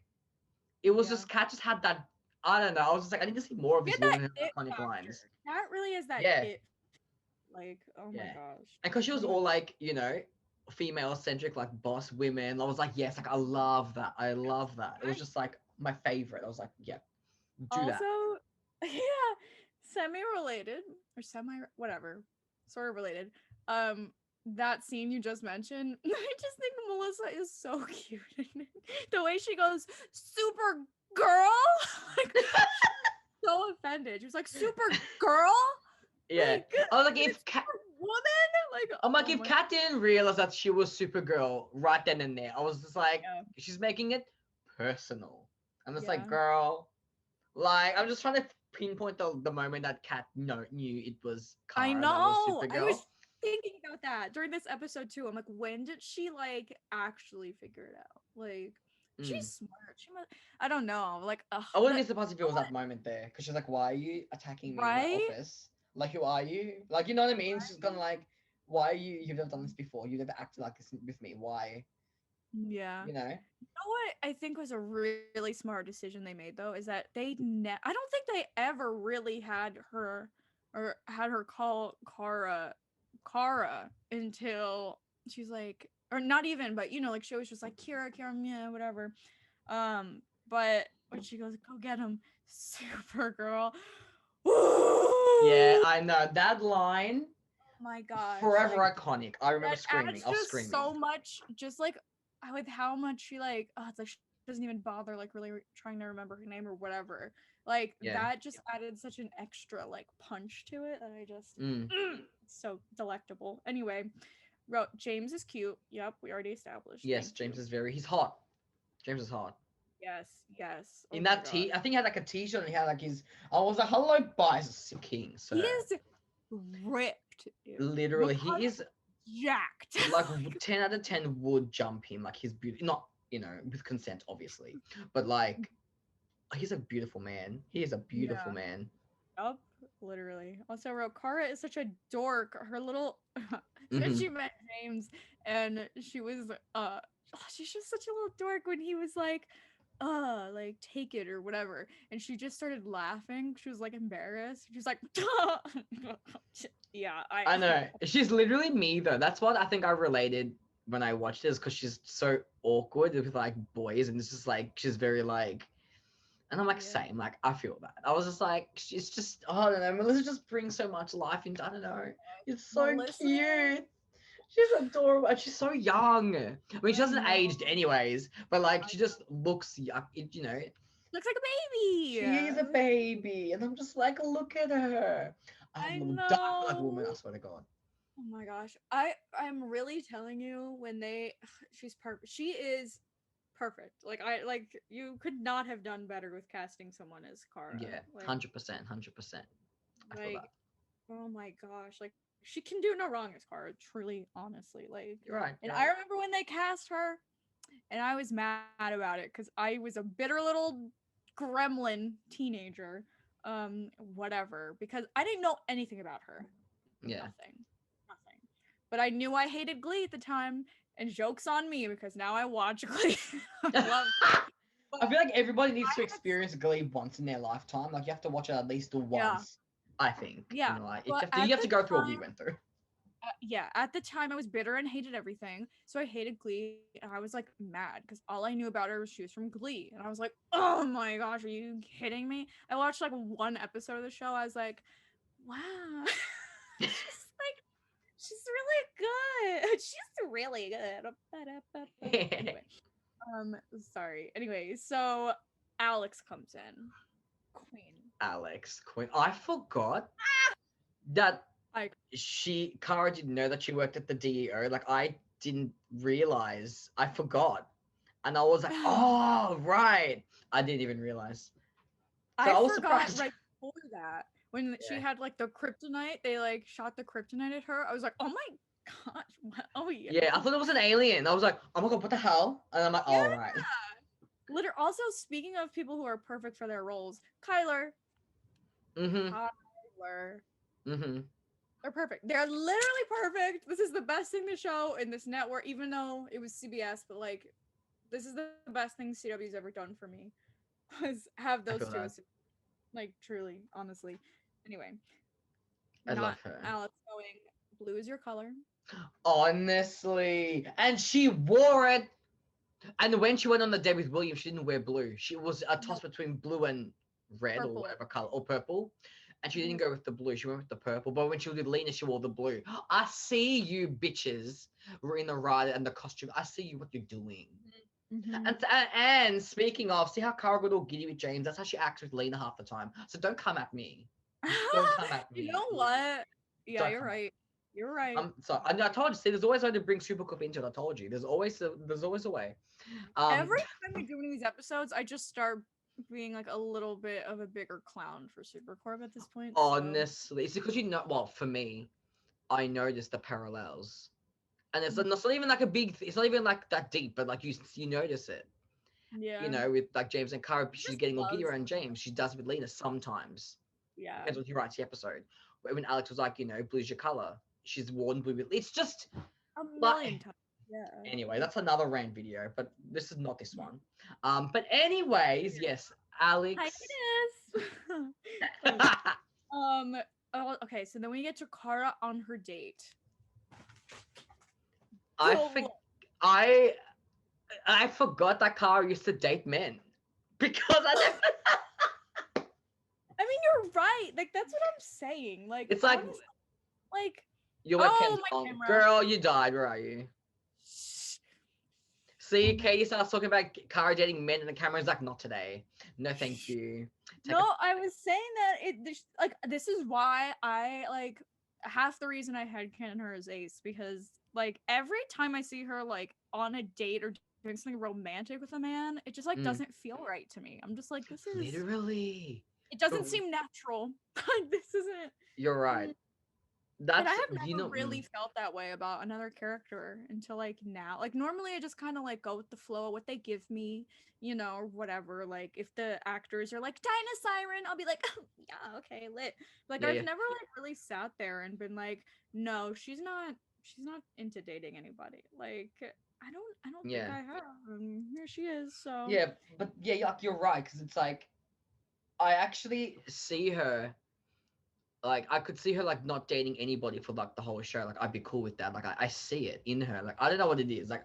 [SPEAKER 2] it was just Kat just had that. I don't know. I was just like, I need to see more of this woman and her iconic lines.
[SPEAKER 1] Kat really is that it. Like, oh my gosh.
[SPEAKER 2] And because she was all like, female centric, like boss women. I was like, yes, like I love that. It was just like my favorite. I was like, yeah, do that.
[SPEAKER 1] Also, semi-related or whatever, sort of related. That scene you just mentioned, I just think Melissa is so cute. The way she goes, Supergirl, like, so offended. She was like, Supergirl.
[SPEAKER 2] Yeah,
[SPEAKER 1] like,
[SPEAKER 2] I was like, if Kat,
[SPEAKER 1] woman, like,
[SPEAKER 2] I'm like, if Kat didn't realize that she was Supergirl right then and there, I was just like, she's making it personal. I'm just like, girl, like, I'm just trying to pinpoint the moment that Kat knew it was Kara.
[SPEAKER 1] I know.
[SPEAKER 2] That was Supergirl.
[SPEAKER 1] I was thinking about that during this episode too. I'm like, when did she like actually figure it out? Like, she's smart. She must. I don't know. Like,
[SPEAKER 2] I wouldn't be surprised if it was that moment there, because she's like, "Why are you attacking me in my office? Like, who are you? Like, you know what I mean?" She's gonna like, "Why are you? You've never done this before. You've never acted like this with me. Why?"
[SPEAKER 1] Yeah.
[SPEAKER 2] You know.
[SPEAKER 1] You know what I think was a really smart decision they made though is that I don't think they ever really had her call Kara until she's like, or not even, but like she was just like Kira, yeah, whatever. But when she goes, go get him, Supergirl.
[SPEAKER 2] Yeah, I know that line.
[SPEAKER 1] Oh my god,
[SPEAKER 2] forever iconic. I remember screaming. I was screaming
[SPEAKER 1] so much, just like with how much she like. Oh, it's like doesn't even bother like really trying to remember her name or whatever. Like
[SPEAKER 2] Yeah.
[SPEAKER 1] that just added such an extra like punch to it that I just
[SPEAKER 2] Mm.
[SPEAKER 1] so delectable. Anyway, wrote James is cute. Yep, we already established.
[SPEAKER 2] Yes,
[SPEAKER 1] Thank
[SPEAKER 2] James
[SPEAKER 1] you.
[SPEAKER 2] is he's hot. James is hot.
[SPEAKER 1] Yes, yes. Oh
[SPEAKER 2] In
[SPEAKER 1] my
[SPEAKER 2] that
[SPEAKER 1] god.
[SPEAKER 2] I think he had like a t-shirt and he had like I was like, hello, Bice King,
[SPEAKER 1] He
[SPEAKER 2] sir.
[SPEAKER 1] is ripped, dude.
[SPEAKER 2] Literally,
[SPEAKER 1] Ricardo
[SPEAKER 2] he is
[SPEAKER 1] jacked.
[SPEAKER 2] like 10 out of 10 would jump him. Like he's beautiful, not, with consent, obviously, but like he's a beautiful man. He is a beautiful
[SPEAKER 1] Yeah.
[SPEAKER 2] man.
[SPEAKER 1] Yup, literally. Also, wrote Kara is such a dork. Her little, so
[SPEAKER 2] Hmm.
[SPEAKER 1] she met James, and she was, she's just such a little dork when he was like take it or whatever, and she just started laughing. She was like embarrassed. She was like, yeah,
[SPEAKER 2] I know. She's literally me though. That's what I think I related when I watched this, because she's so awkward with like boys, and it's just like she's very like, and I'm like,
[SPEAKER 1] yeah.
[SPEAKER 2] same, like I feel that. I was just like, she's just, I don't know, Melissa just brings so much life into, I don't know. It's so
[SPEAKER 1] Melissa,
[SPEAKER 2] cute. She's adorable. And she's so young. I mean, she
[SPEAKER 1] I
[SPEAKER 2] hasn't
[SPEAKER 1] know.
[SPEAKER 2] aged anyways, but like
[SPEAKER 1] I
[SPEAKER 2] she just looks young,
[SPEAKER 1] looks like a baby.
[SPEAKER 2] she is a baby. And I'm just like, look at her. I
[SPEAKER 1] I
[SPEAKER 2] will die for that
[SPEAKER 1] know.
[SPEAKER 2] woman, I swear to God.
[SPEAKER 1] Oh my gosh. I'm really telling you when they she's perfect. She is perfect. Like you could not have done better with casting someone as Kara.
[SPEAKER 2] Yeah,
[SPEAKER 1] Like
[SPEAKER 2] 100%, 100%. I feel that.
[SPEAKER 1] like oh my gosh. Like she can do no wrong as Kara, truly honestly. Like
[SPEAKER 2] You're right.
[SPEAKER 1] and
[SPEAKER 2] You're
[SPEAKER 1] I
[SPEAKER 2] right.
[SPEAKER 1] remember when they cast her and I was mad about it cuz I was a bitter little gremlin teenager. Whatever because I didn't know anything about her.
[SPEAKER 2] Yeah.
[SPEAKER 1] Nothing. But I knew I hated Glee at the time, and joke's on me because now I watch Glee. I love Glee. But
[SPEAKER 2] I feel like everybody needs
[SPEAKER 1] I
[SPEAKER 2] to
[SPEAKER 1] had
[SPEAKER 2] experience Glee once in their lifetime. Like you have to watch it at least
[SPEAKER 1] yeah,
[SPEAKER 2] once. I think.
[SPEAKER 1] yeah.
[SPEAKER 2] Like
[SPEAKER 1] But
[SPEAKER 2] you
[SPEAKER 1] at
[SPEAKER 2] have
[SPEAKER 1] the
[SPEAKER 2] to go through what we
[SPEAKER 1] time,
[SPEAKER 2] went through.
[SPEAKER 1] yeah, at the time I was bitter and hated everything. So I hated Glee, and I was like mad because all I knew about her was she was from Glee, and I was like, oh my gosh, are you kidding me? I watched like one episode of the show. I was like, wow, she's like she's really good. She's really good. Anyway, sorry. Anyway, so Alex comes in. Queen.
[SPEAKER 2] Alex Quinn. I forgot that
[SPEAKER 1] I
[SPEAKER 2] Kara didn't know that she worked at the DEO. Like I didn't realize. I forgot. And I was like, oh right. I didn't even realize. So
[SPEAKER 1] I
[SPEAKER 2] I was
[SPEAKER 1] forgot
[SPEAKER 2] surprised.
[SPEAKER 1] right before that when she
[SPEAKER 2] Yeah.
[SPEAKER 1] had like the kryptonite. They like shot the kryptonite at her. I was like, oh my gosh. What? Oh yeah.
[SPEAKER 2] Yeah, I thought it was an alien. I was like, oh my God, what the hell? And I'm like,
[SPEAKER 1] Yeah.
[SPEAKER 2] oh right.
[SPEAKER 1] Also, speaking of people who are perfect for their roles, Kyler.
[SPEAKER 2] Mm-hmm.
[SPEAKER 1] Kyler.
[SPEAKER 2] Mm-hmm.
[SPEAKER 1] They're perfect. They're literally perfect. This is the best thing to show in this network, even though it was CBS, but like this is the best thing CW's ever done for me. Was have
[SPEAKER 2] I
[SPEAKER 1] those
[SPEAKER 2] feel
[SPEAKER 1] two
[SPEAKER 2] that.
[SPEAKER 1] as like truly, honestly. Anyway,
[SPEAKER 2] I
[SPEAKER 1] not
[SPEAKER 2] love her.
[SPEAKER 1] Alex going blue is your color.
[SPEAKER 2] Honestly. And she wore it. And when she went on the date with William, she didn't wear blue. She was a toss
[SPEAKER 1] No,
[SPEAKER 2] between blue and red or
[SPEAKER 1] purple.
[SPEAKER 2] whatever color, or purple. And she didn't
[SPEAKER 1] Mhm.
[SPEAKER 2] go with the blue. She went with the purple. But when she was with Lena, she wore the blue. I see you bitches were in the ride and the costume. I see you what you're doing.
[SPEAKER 1] Mhm.
[SPEAKER 2] And speaking of, see how Cara got all giddy with James? That's how she acts with Lena half the time. So don't come at me. Don't come at
[SPEAKER 1] You
[SPEAKER 2] me.
[SPEAKER 1] know what? Yeah,
[SPEAKER 2] Don't
[SPEAKER 1] you're
[SPEAKER 2] come at me.
[SPEAKER 1] right. You're right.
[SPEAKER 2] I told you. See, there's always a way to bring Supercup into it. I told you. There's always a way.
[SPEAKER 1] Every time we do one of these episodes, I just start being like a little bit of a bigger clown for Supercorp at this point. So
[SPEAKER 2] Honestly, it's because well, for me, I noticed the parallels, and it's
[SPEAKER 1] Mhm.
[SPEAKER 2] not even like a big. It's not even like that deep, but like you notice it.
[SPEAKER 1] Yeah.
[SPEAKER 2] With like James and Cara,
[SPEAKER 1] He
[SPEAKER 2] she's
[SPEAKER 1] just
[SPEAKER 2] getting all giddy
[SPEAKER 1] loves
[SPEAKER 2] around James. She does with Lena sometimes.
[SPEAKER 1] yeah.
[SPEAKER 2] Depends what he writes the episode. But when Alex was like, blue's your color, she's worn blue with. It's just
[SPEAKER 1] A
[SPEAKER 2] like.
[SPEAKER 1] million times. Yeah.
[SPEAKER 2] Anyway, that's another rant video, but this is not this one. But anyways, yes, Alex.
[SPEAKER 1] Hi, it is. Anyway, oh, okay, so then we get to Kara on her date.
[SPEAKER 2] I I I forgot that Cara used to date men because I never.
[SPEAKER 1] I mean, you're right. Like that's what I'm saying. Like
[SPEAKER 2] It's like
[SPEAKER 1] honestly, like
[SPEAKER 2] your
[SPEAKER 1] oh
[SPEAKER 2] webcam's
[SPEAKER 1] my
[SPEAKER 2] on,
[SPEAKER 1] camera.
[SPEAKER 2] girl. You died. Where are you? See, Katie starts talking about Kara dating men, and the camera's like, not today. No, thank you.
[SPEAKER 1] No, I was saying that this is why I like half the reason I had Canon her as Ace, because like every time I see her like on a date or doing something romantic with a man, it just like doesn't feel right to me. I'm just like, this is
[SPEAKER 2] Literally.
[SPEAKER 1] it doesn't seem natural. Like this isn't.
[SPEAKER 2] You're right.
[SPEAKER 1] And I
[SPEAKER 2] That's
[SPEAKER 1] have never really felt that way about another character until like now. Like normally I just kind of like go with the flow of what they give me, you know, or whatever. Like if the actors are like Dinah Siren, I'll be like, yeah, okay, lit. Like I've never like really sat there and been like, no, she's not into dating anybody. Like I don't think I have. And here she is. So
[SPEAKER 2] yeah, but yeah, you're right, because it's like I actually see her. Like I could see her like not dating anybody for like the whole show. Like I'd be cool with that. Like I see it in her. Like I don't know what it is. Like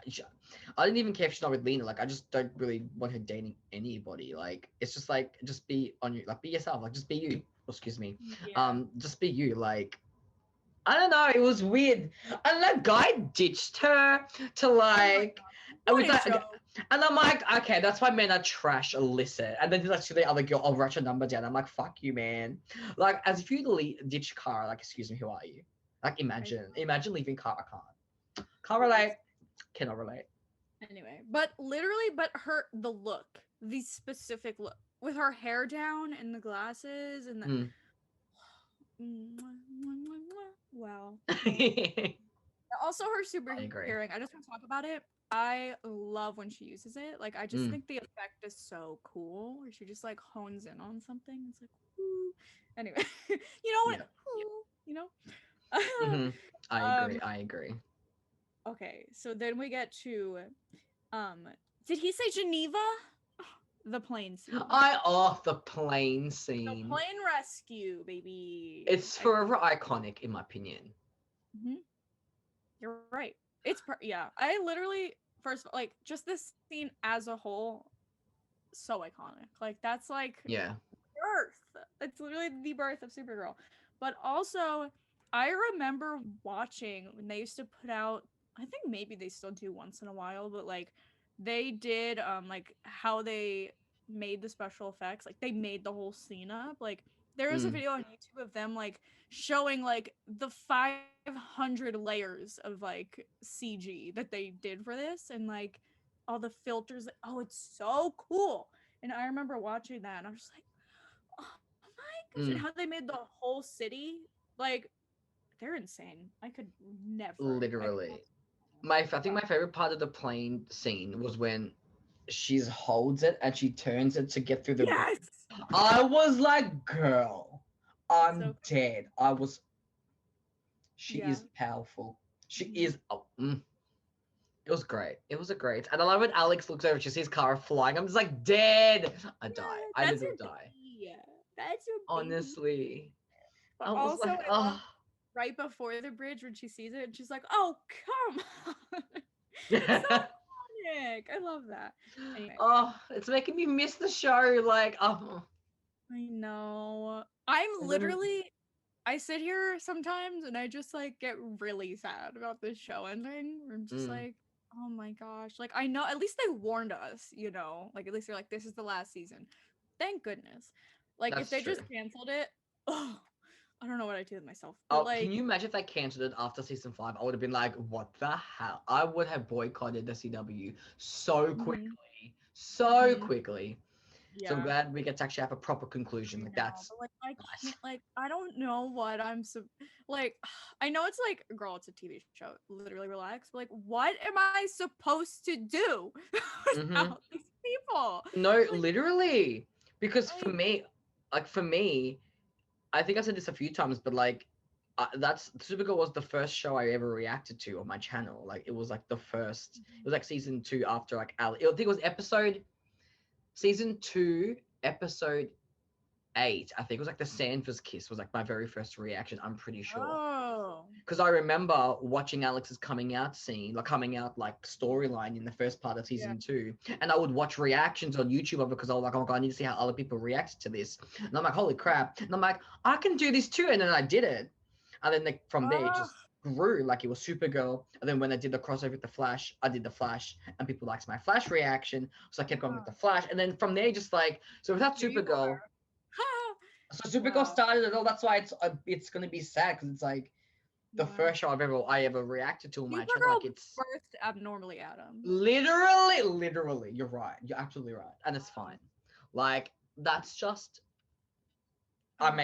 [SPEAKER 2] I didn't even care if she's not with Lena. Like I just don't really want her dating anybody. Like it's just like just be on you. Like be yourself. Like just be you. Oh, excuse me.
[SPEAKER 1] yeah.
[SPEAKER 2] Just be you. Like I don't know. It was weird. And that guy ditched her to like.
[SPEAKER 1] Oh
[SPEAKER 2] and, and I'm like, okay, that's why men are trash. Illicit. And then like to the other girl, I'll write your number down. I'm like, fuck you, man. Like as if you ditch Kara. Like, excuse me, who are you? Like, imagine leaving Kara. Can't relate. Cannot relate.
[SPEAKER 1] Anyway, but the look, the specific look with her hair down and the glasses and the wow. Also her super hearing. I just want to talk about it. I love when she uses it. Like I just think the effect is so cool where she just like hones in on something. It's like whoo. Anyway, you know what? You know?
[SPEAKER 2] I agree.
[SPEAKER 1] Okay, so then we get to did he say Geneva? The plane scene.
[SPEAKER 2] The plane scene.
[SPEAKER 1] The plane rescue, baby.
[SPEAKER 2] It's forever iconic in my opinion.
[SPEAKER 1] You're right. It's I literally first like just this scene as a whole, so iconic. Like that's like birth. It's literally the birth of Supergirl. But also, I remember watching when they used to put out. I think maybe they still do once in a while, but like they did like how they made the special effects. Like they made the whole scene up. Like there is a video on YouTube of them like showing like the 500 layers of like CG that they did for this and like all the filters. Oh, it's so cool. And I remember watching that and I was just like, oh my gosh. And how they made the whole city, like they're insane. I could never.
[SPEAKER 2] Literally. I think my favorite part of the plane scene was when she holds it and she turns it to get through the
[SPEAKER 1] yes!
[SPEAKER 2] I was like, girl, I'm dead. She is powerful. She is it was great. It was great. And I love when Alex looks over, she sees Kara flying. I'm just like, dead. I die. I literally die.
[SPEAKER 1] That's your
[SPEAKER 2] honestly.
[SPEAKER 1] But I was also, like, oh. Right before the bridge when she sees it, and she's like, oh, come on. It's so iconic. I love that. Anyway.
[SPEAKER 2] Oh, it's making me miss the show. Like, oh.
[SPEAKER 1] I know. I'm literally, I sit here sometimes and I just like get really sad about this show ending. I'm just like, oh my gosh. Like, I know, at least they warned us, you know? Like, at least they're like, this is the last season. Thank goodness. Like, if they just canceled it, I don't know what I'd do with myself. But, like,
[SPEAKER 2] can you imagine if they canceled it after season 5? I would have been like, what the hell? I would have boycotted the CW so quickly. So quickly. Yeah. So I'm glad we get to actually have a proper conclusion. Like that's
[SPEAKER 1] like I can't like I don't know what I'm like I know it's like girl, it's a TV show. Literally relax. But like what am I supposed to do without these people?
[SPEAKER 2] No, like, literally. Because for me, I think I said this a few times, but like that's Supergirl was the first show I ever reacted to on my channel. Like it was like the first. It was like season 2 after like I think it was season 2, episode 8. I think it was like the Sanford's kiss was like my very first reaction. I'm pretty sure. Because I remember watching Alex's coming out storyline in the first part of season 2, and I would watch reactions on YouTube of it because I was like, oh my god, I need to see how other people react to this. And I'm like, holy crap! And I'm like, I can do this too. And then I did it, and then from there, grew. Like it was Supergirl, and then when I did the crossover with the Flash, I did the Flash, and people liked my Flash reaction, so I kept going with the Flash, and then from there, just like so without
[SPEAKER 1] Here you
[SPEAKER 2] Supergirl,
[SPEAKER 1] are.
[SPEAKER 2] so Supergirl
[SPEAKER 1] Wow.
[SPEAKER 2] started it all. That's why it's gonna be sad because it's like the
[SPEAKER 1] Yeah.
[SPEAKER 2] first show I ever reacted to on my channel.
[SPEAKER 1] Supergirl
[SPEAKER 2] Like it's
[SPEAKER 1] birthed abnormally Adam.
[SPEAKER 2] literally, you're right. You're absolutely right, and it's fine. Like that's just I'm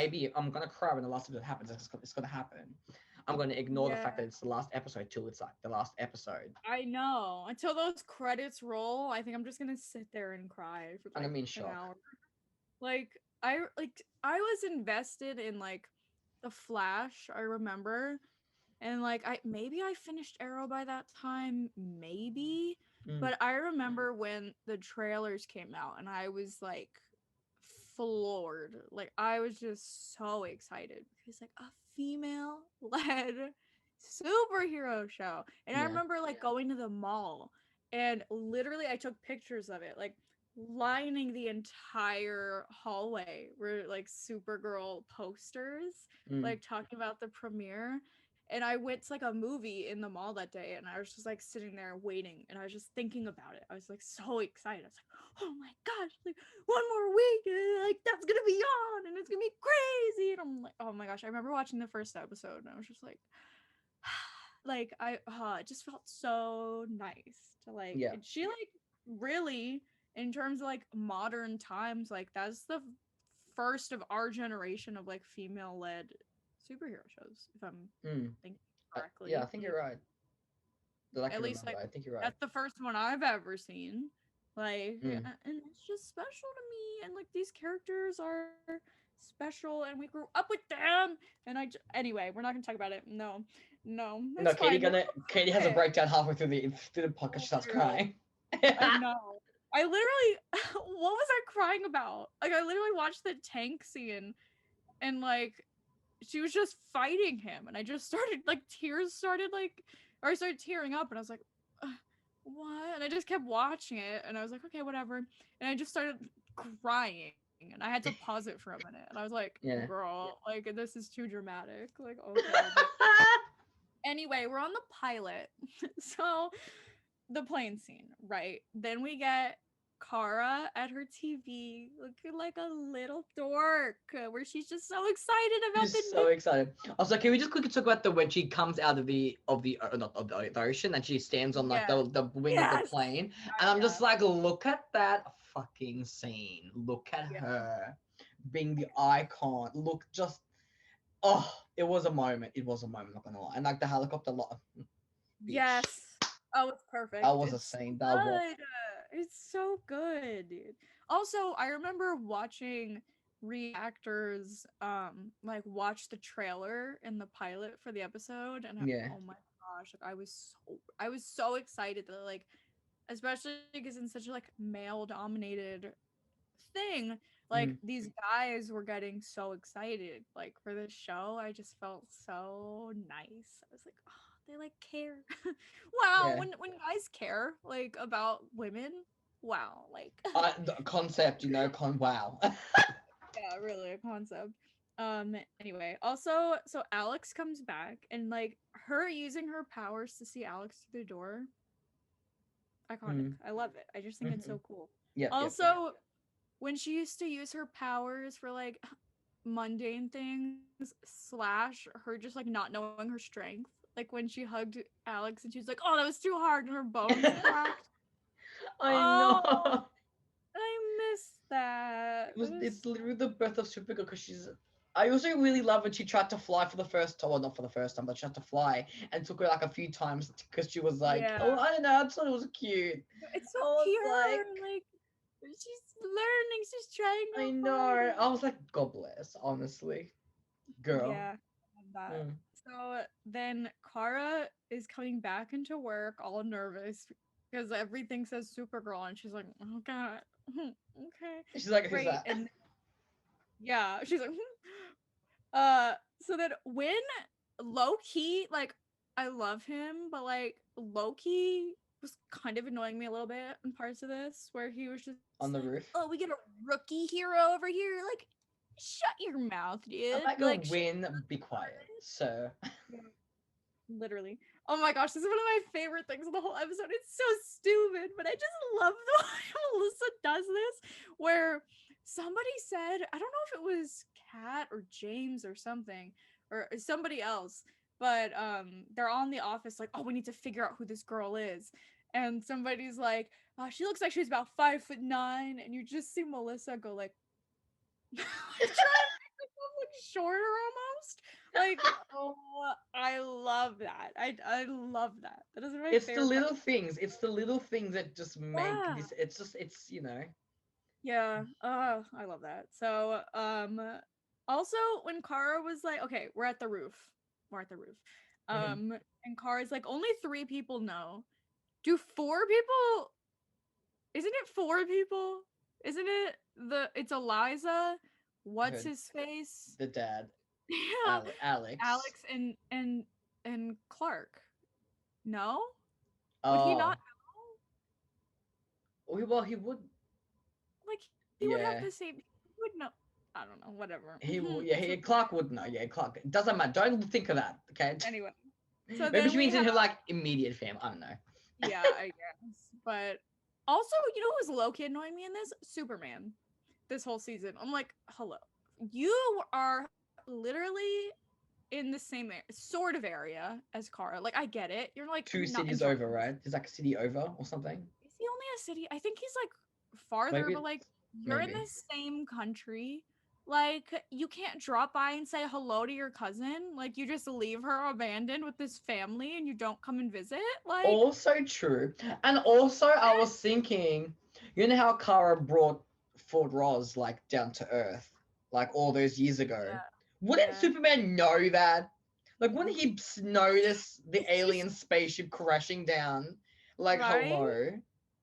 [SPEAKER 2] gonna cry when the last episode happens. It's gonna happen. I'm gonna ignore the
[SPEAKER 1] Yeah,
[SPEAKER 2] fact that it's the last episode till it's like the last episode.
[SPEAKER 1] I know. Until those credits roll, I think I'm just gonna sit there and cry for
[SPEAKER 2] I'm
[SPEAKER 1] like
[SPEAKER 2] gonna be in
[SPEAKER 1] an
[SPEAKER 2] shock.
[SPEAKER 1] hour. I was invested in like the Flash, I remember. And like I finished Arrow by that time, maybe.
[SPEAKER 2] Mm.
[SPEAKER 1] But I remember when the trailers came out and I was like floored. Like I was just so excited because like a female led superhero show. And I
[SPEAKER 2] Yeah.
[SPEAKER 1] remember like going to the mall and literally I took pictures of it, like lining the entire hallway were like Supergirl posters,
[SPEAKER 2] Mm.
[SPEAKER 1] like talking about the premiere. And I went to like a movie in the mall that day and I was just like sitting there waiting and I was just thinking about it. I was like so excited. I was like, oh my gosh, like one more week and like that's gonna be on and it's gonna be crazy. And I'm like, oh my gosh. I remember watching the first episode and I was just like it just felt so nice to like
[SPEAKER 2] Yeah.
[SPEAKER 1] and she like really in terms of like modern times, like that's the first of our generation of like female led superhero shows, if I'm
[SPEAKER 2] Mm.
[SPEAKER 1] thinking
[SPEAKER 2] Yeah, I
[SPEAKER 1] correctly.
[SPEAKER 2] think you're right. That I
[SPEAKER 1] At
[SPEAKER 2] can
[SPEAKER 1] least
[SPEAKER 2] remember.
[SPEAKER 1] like
[SPEAKER 2] I think you're right.
[SPEAKER 1] that's the first one I've ever seen. Like
[SPEAKER 2] Mm.
[SPEAKER 1] and it's just special to me and like these characters are special and we grew up with them and anyway, we're not going to talk about it. No. No,
[SPEAKER 2] No,
[SPEAKER 1] it's fine. We'll
[SPEAKER 2] Katie has a
[SPEAKER 1] okay.
[SPEAKER 2] breakdown halfway through the podcast. She starts
[SPEAKER 1] Literally.
[SPEAKER 2] crying.
[SPEAKER 1] I know. I literally what was I crying about? Like I literally watched the tank scene and like she was just fighting him and I just started like tears started like or I started tearing up and I was like what? And I just kept watching it and I was like okay, whatever. And I just started crying and I had to pause it for a minute and I was like
[SPEAKER 2] Yeah.
[SPEAKER 1] girl, like this is too dramatic. Like okay. But anyway, we're on the pilot. So the plane scene, right? Then we get Kara at her TV looking like a little dork, where she's just so excited about the
[SPEAKER 2] She's so excited. I was like, can we just quickly talk about the when she comes out of the not of the ocean and she stands on like
[SPEAKER 1] yes,
[SPEAKER 2] the wing of the
[SPEAKER 1] yes,
[SPEAKER 2] plane, and I'm
[SPEAKER 1] yeah,
[SPEAKER 2] just like, look at that fucking scene. Look at
[SPEAKER 1] yeah,
[SPEAKER 2] her being the icon. Look, just oh, it was a moment. It was a moment. Not gonna lie, and like the helicopter lot.
[SPEAKER 1] yes.
[SPEAKER 2] Bitch.
[SPEAKER 1] Oh, it's perfect.
[SPEAKER 2] That was a
[SPEAKER 1] It's so
[SPEAKER 2] scene. That was.
[SPEAKER 1] good. It's so good, dude. Also, I remember watching reactors like watch the trailer and the pilot for the episode and
[SPEAKER 2] Yeah.
[SPEAKER 1] oh my gosh, like I was so excited that like especially because in such a like male dominated thing, like
[SPEAKER 2] Mm.
[SPEAKER 1] these guys were getting so excited like for this show. I just felt so nice. I was like, oh, they like care. Wow,
[SPEAKER 2] Yeah.
[SPEAKER 1] when guys care like about women, wow, like
[SPEAKER 2] The concept, wow.
[SPEAKER 1] yeah, really a concept. Anyway, also so Alex comes back and like her using her powers to see Alex through the door, iconic.
[SPEAKER 2] Mm.
[SPEAKER 1] I love it. I just think it's so cool.
[SPEAKER 2] Yep. Yep.
[SPEAKER 1] Also, when she used to use her powers for like mundane things slash her just like not knowing her strength, like when she hugged Alex and she was like, oh, that was too hard and her bones cracked.
[SPEAKER 2] I know.
[SPEAKER 1] Oh, I miss that.
[SPEAKER 2] It's literally the birth of Supergirl because she's. I also really love when she tried to fly for the first time, well, not for the first time, but she had to fly and took her like a few times because she was like,
[SPEAKER 1] Yeah,
[SPEAKER 2] oh, I don't know, I just thought it was cute.
[SPEAKER 1] it's so
[SPEAKER 2] I was
[SPEAKER 1] pure.
[SPEAKER 2] like,
[SPEAKER 1] Like she's learning, she's trying
[SPEAKER 2] I
[SPEAKER 1] her
[SPEAKER 2] know. I was
[SPEAKER 1] hardest.
[SPEAKER 2] like, God bless, honestly, girl.
[SPEAKER 1] Yeah, I love that.
[SPEAKER 2] Mm.
[SPEAKER 1] So then Kara is coming back into work all nervous because everything says Supergirl and she's like, oh god, okay,
[SPEAKER 2] She's like, who's
[SPEAKER 1] great.
[SPEAKER 2] that?
[SPEAKER 1] And yeah, she's like, so then when low key, like I love him, but like low key was kind of annoying me a little bit in parts of this where he was just
[SPEAKER 2] On the
[SPEAKER 1] like,
[SPEAKER 2] roof.
[SPEAKER 1] oh, we get a rookie hero over here, like shut your mouth,
[SPEAKER 2] I'm
[SPEAKER 1] dude.
[SPEAKER 2] like,
[SPEAKER 1] Like
[SPEAKER 2] win, be quiet, sir.
[SPEAKER 1] Literally. Oh my gosh, this is one of my favorite things of the whole episode. It's so stupid, but I just love the way Melissa does this. Where somebody said, I don't know if it was Kat or James or something, or somebody else, but they're on the office like, oh, we need to figure out who this girl is. And somebody's like, oh, she looks like she's about 5'9", and you just see Melissa go like, like trying to make herself look shorter almost. Like, oh, I love that. I love that. That is my
[SPEAKER 2] It's the
[SPEAKER 1] favorite part.
[SPEAKER 2] little things. It's the little things that just make
[SPEAKER 1] Yeah.
[SPEAKER 2] this. It's just. It's you know.
[SPEAKER 1] Yeah. I love that. So, also when Kara was like, okay, we're at the roof. We're at the roof.
[SPEAKER 2] Mhm.
[SPEAKER 1] And Kara's like, only 3 people know. Do 4 people? Isn't it 4 people? Isn't it it's Eliza? What's
[SPEAKER 2] Her,
[SPEAKER 1] his face?
[SPEAKER 2] the dad,
[SPEAKER 1] Yeah.
[SPEAKER 2] Alex.
[SPEAKER 1] Alex and Clark. No? Would he not
[SPEAKER 2] Oh,
[SPEAKER 1] know?
[SPEAKER 2] well, he would.
[SPEAKER 1] Like he would have
[SPEAKER 2] Yeah,
[SPEAKER 1] the same he would know. I don't know, whatever.
[SPEAKER 2] he. Yeah,
[SPEAKER 1] So
[SPEAKER 2] Clark would know. Yeah, Clark. It doesn't matter. Don't think of that. Okay.
[SPEAKER 1] anyway. So
[SPEAKER 2] Maybe
[SPEAKER 1] then
[SPEAKER 2] she
[SPEAKER 1] we
[SPEAKER 2] means in
[SPEAKER 1] have
[SPEAKER 2] her like immediate family. I don't know.
[SPEAKER 1] yeah, I guess. But also, you know who was low key annoying me in this? Superman. This whole season. I'm like, hello. You are literally in the same sort of area as Kara. Like I get it. You're like
[SPEAKER 2] Two
[SPEAKER 1] not in
[SPEAKER 2] cities over, right? He's like a city over or something.
[SPEAKER 1] Is he only a city? I think he's like farther,
[SPEAKER 2] Maybe.
[SPEAKER 1] but like you're in
[SPEAKER 2] Maybe.
[SPEAKER 1] the same country. Like you can't drop by and say hello to your cousin. Like you just leave her abandoned with this family and you don't come and visit. Like
[SPEAKER 2] Also true. And also, I was thinking, you know how Kara brought Fort Ross like down to Earth, like all those years ago. Wouldn't
[SPEAKER 1] yeah.
[SPEAKER 2] Superman know that? Like, wouldn't he notice the
[SPEAKER 1] It's just
[SPEAKER 2] alien spaceship crashing down? Like,
[SPEAKER 1] right.
[SPEAKER 2] hello.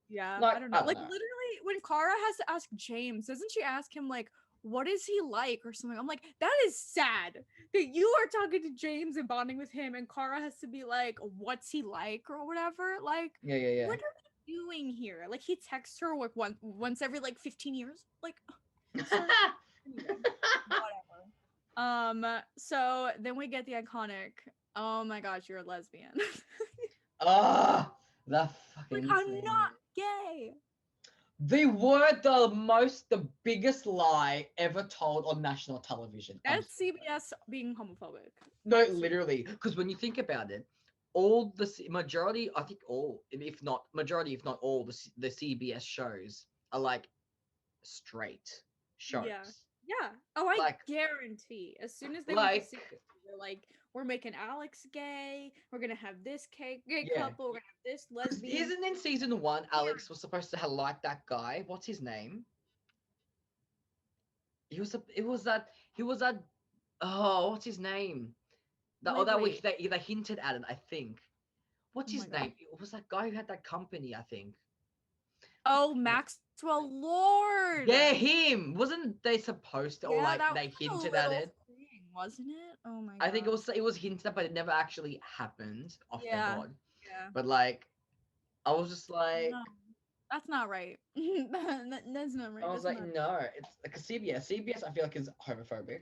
[SPEAKER 1] Yeah, I
[SPEAKER 2] Like,
[SPEAKER 1] don't
[SPEAKER 2] I
[SPEAKER 1] know.
[SPEAKER 2] don't
[SPEAKER 1] Like
[SPEAKER 2] know.
[SPEAKER 1] literally when Kara has to ask James, doesn't she ask him like what is he like or something? I'm like, that is sad that you are talking to James and bonding with him and Kara has to be like, what's he like or whatever. Like,
[SPEAKER 2] Yeah, yeah, yeah.
[SPEAKER 1] what are we doing here? Like he texts her like once every like 15 years. Like, sir. Anyway, whatever. So then we get the iconic, oh my gosh, you're a lesbian.
[SPEAKER 2] Ah, that
[SPEAKER 1] Like,
[SPEAKER 2] fucking
[SPEAKER 1] I'm
[SPEAKER 2] thing.
[SPEAKER 1] not gay.
[SPEAKER 2] They were the biggest lie ever told on national television.
[SPEAKER 1] That's CBS being homophobic.
[SPEAKER 2] No,
[SPEAKER 1] Honestly.
[SPEAKER 2] literally, because when you think about it, all the majority, I think all, if not majority, if not all, the CBS shows are like straight
[SPEAKER 1] Yeah.
[SPEAKER 2] shows.
[SPEAKER 1] Yeah. Oh, I
[SPEAKER 2] Like,
[SPEAKER 1] guarantee. As soon as they went to
[SPEAKER 2] like,
[SPEAKER 1] see it, they're like, we're making Alex gay. We're gonna have this gay
[SPEAKER 2] yeah.
[SPEAKER 1] couple. We're gonna have this
[SPEAKER 2] Because
[SPEAKER 1] lesbian.
[SPEAKER 2] isn't in season one, Alex was supposed to have like that guy. What's his name? It was that. He was that. Oh, what's his name? That. Oh,
[SPEAKER 1] Like,
[SPEAKER 2] that
[SPEAKER 1] wait.
[SPEAKER 2] they hinted at it. I think. What's
[SPEAKER 1] Oh my
[SPEAKER 2] his
[SPEAKER 1] god.
[SPEAKER 2] name? It was that guy who had that company. I think.
[SPEAKER 1] Oh, Maxwell Lord.
[SPEAKER 2] Yeah, him. Wasn't they supposed to, or
[SPEAKER 1] Yeah,
[SPEAKER 2] like
[SPEAKER 1] that
[SPEAKER 2] they
[SPEAKER 1] was like a
[SPEAKER 2] hinted at
[SPEAKER 1] little
[SPEAKER 2] it?
[SPEAKER 1] thing, wasn't it? Oh my
[SPEAKER 2] I think
[SPEAKER 1] god.
[SPEAKER 2] it was hinted at, but it never actually happened. Oh, thank
[SPEAKER 1] Yeah.
[SPEAKER 2] God.
[SPEAKER 1] Yeah.
[SPEAKER 2] But like, I was just like,
[SPEAKER 1] No, that's not right. That's not
[SPEAKER 2] I
[SPEAKER 1] right.
[SPEAKER 2] was
[SPEAKER 1] That's
[SPEAKER 2] like,
[SPEAKER 1] not.
[SPEAKER 2] no, it's like a CBS. CBS, I feel like is homophobic.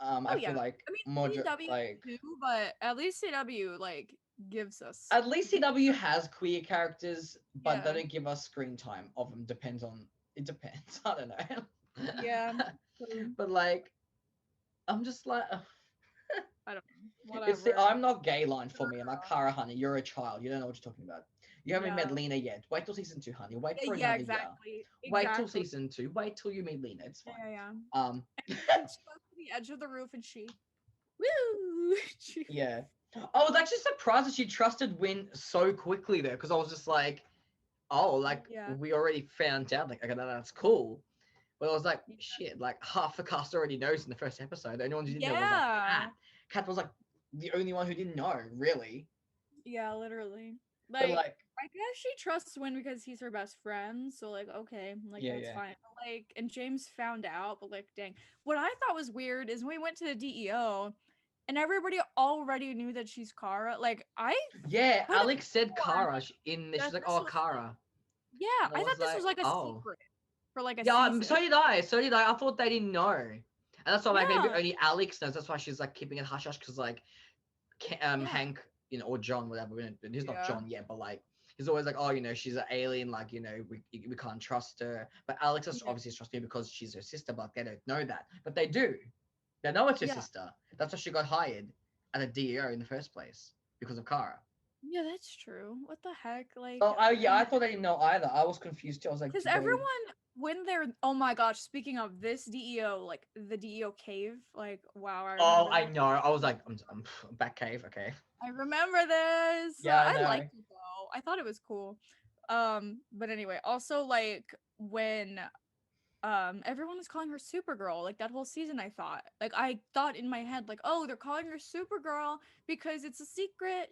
[SPEAKER 1] Oh
[SPEAKER 2] I
[SPEAKER 1] yeah.
[SPEAKER 2] feel like
[SPEAKER 1] I mean
[SPEAKER 2] more
[SPEAKER 1] CW
[SPEAKER 2] like
[SPEAKER 1] too, but at least CW like gives us.
[SPEAKER 2] at least CW has queer characters, but they
[SPEAKER 1] Yeah.
[SPEAKER 2] don't give us screen time of them. Depends on it. Depends. I don't know.
[SPEAKER 1] Yeah. True.
[SPEAKER 2] But like, I'm just like.
[SPEAKER 1] I don't know.
[SPEAKER 2] It's the
[SPEAKER 1] Whatever.
[SPEAKER 2] I'm not gay line for me. I'm like, Cara, honey, you're a child. You don't know what you're talking about. You haven't met
[SPEAKER 1] Yeah.
[SPEAKER 2] Lena yet. Wait till season 2, honey. Wait for
[SPEAKER 1] Yeah,
[SPEAKER 2] another year.
[SPEAKER 1] exactly.
[SPEAKER 2] Wait till
[SPEAKER 1] Exactly.
[SPEAKER 2] season 2. Wait till you meet Lena. It's
[SPEAKER 1] Yeah,
[SPEAKER 2] fine.
[SPEAKER 1] yeah.
[SPEAKER 2] Um,
[SPEAKER 1] And she goes to the edge of the roof and she woo she,
[SPEAKER 2] yeah. I was actually surprised that she trusted Win so quickly there, because I was just like, oh, like
[SPEAKER 1] yeah.
[SPEAKER 2] we already found out. Like, okay, that's cool. But I was like,
[SPEAKER 1] Yeah.
[SPEAKER 2] shit, like half the cast already knows in the first episode. The only one who didn't know was like
[SPEAKER 1] Yeah.
[SPEAKER 2] Kat. Kat was like the only one who didn't know, really.
[SPEAKER 1] Yeah, literally.
[SPEAKER 2] But
[SPEAKER 1] Like
[SPEAKER 2] like,
[SPEAKER 1] I guess she trusts Win because he's her best friend. So like, okay, like
[SPEAKER 2] yeah,
[SPEAKER 1] that's
[SPEAKER 2] yeah.
[SPEAKER 1] fine. But, like, and James found out, but like, dang. What I thought was weird is when we went to the DEO, and everybody already knew that she's Kara. Like I
[SPEAKER 2] Yeah,
[SPEAKER 1] could have
[SPEAKER 2] Alex said
[SPEAKER 1] sworn
[SPEAKER 2] Kara in this.
[SPEAKER 1] that
[SPEAKER 2] She's like,
[SPEAKER 1] this
[SPEAKER 2] oh,
[SPEAKER 1] was like,
[SPEAKER 2] Kara.
[SPEAKER 1] yeah,
[SPEAKER 2] And I
[SPEAKER 1] I thought
[SPEAKER 2] was
[SPEAKER 1] this was
[SPEAKER 2] like,
[SPEAKER 1] like a
[SPEAKER 2] oh.
[SPEAKER 1] secret for like a
[SPEAKER 2] Yeah,
[SPEAKER 1] season.
[SPEAKER 2] so did I. So did I. I thought they didn't know. And that's why like maybe
[SPEAKER 1] Yeah,
[SPEAKER 2] only Alex knows. That's why she's like keeping it hush hush, because like
[SPEAKER 1] yeah.
[SPEAKER 2] Hank or John, whatever. He's not
[SPEAKER 1] Yeah.
[SPEAKER 2] John yet, but like he's always like, oh, she's an alien, like we can't trust her. But Alex is
[SPEAKER 1] Yeah.
[SPEAKER 2] obviously trusting her because she's her sister, but they don't know that. But they do. They know it's her
[SPEAKER 1] Yeah.
[SPEAKER 2] sister. That's why she got hired at a DEO in the first place because of Kara.
[SPEAKER 1] Yeah, that's true. What the heck? Like,
[SPEAKER 2] Oh, I thought I didn't know either. I was confused too. I was like,
[SPEAKER 1] because
[SPEAKER 2] did they?
[SPEAKER 1] everyone, when they're, oh my gosh, speaking of this DEO, like the DEO cave, like, wow, I
[SPEAKER 2] Oh,
[SPEAKER 1] remember
[SPEAKER 2] I
[SPEAKER 1] this.
[SPEAKER 2] know. I was like, I'm Batcave. Okay.
[SPEAKER 1] I remember this.
[SPEAKER 2] Yeah, I
[SPEAKER 1] I
[SPEAKER 2] know.
[SPEAKER 1] liked it though. I thought it was cool. But anyway, also like when everyone was calling her Supergirl, like that whole season I thought in my head like, oh, they're calling her Supergirl because it's a secret.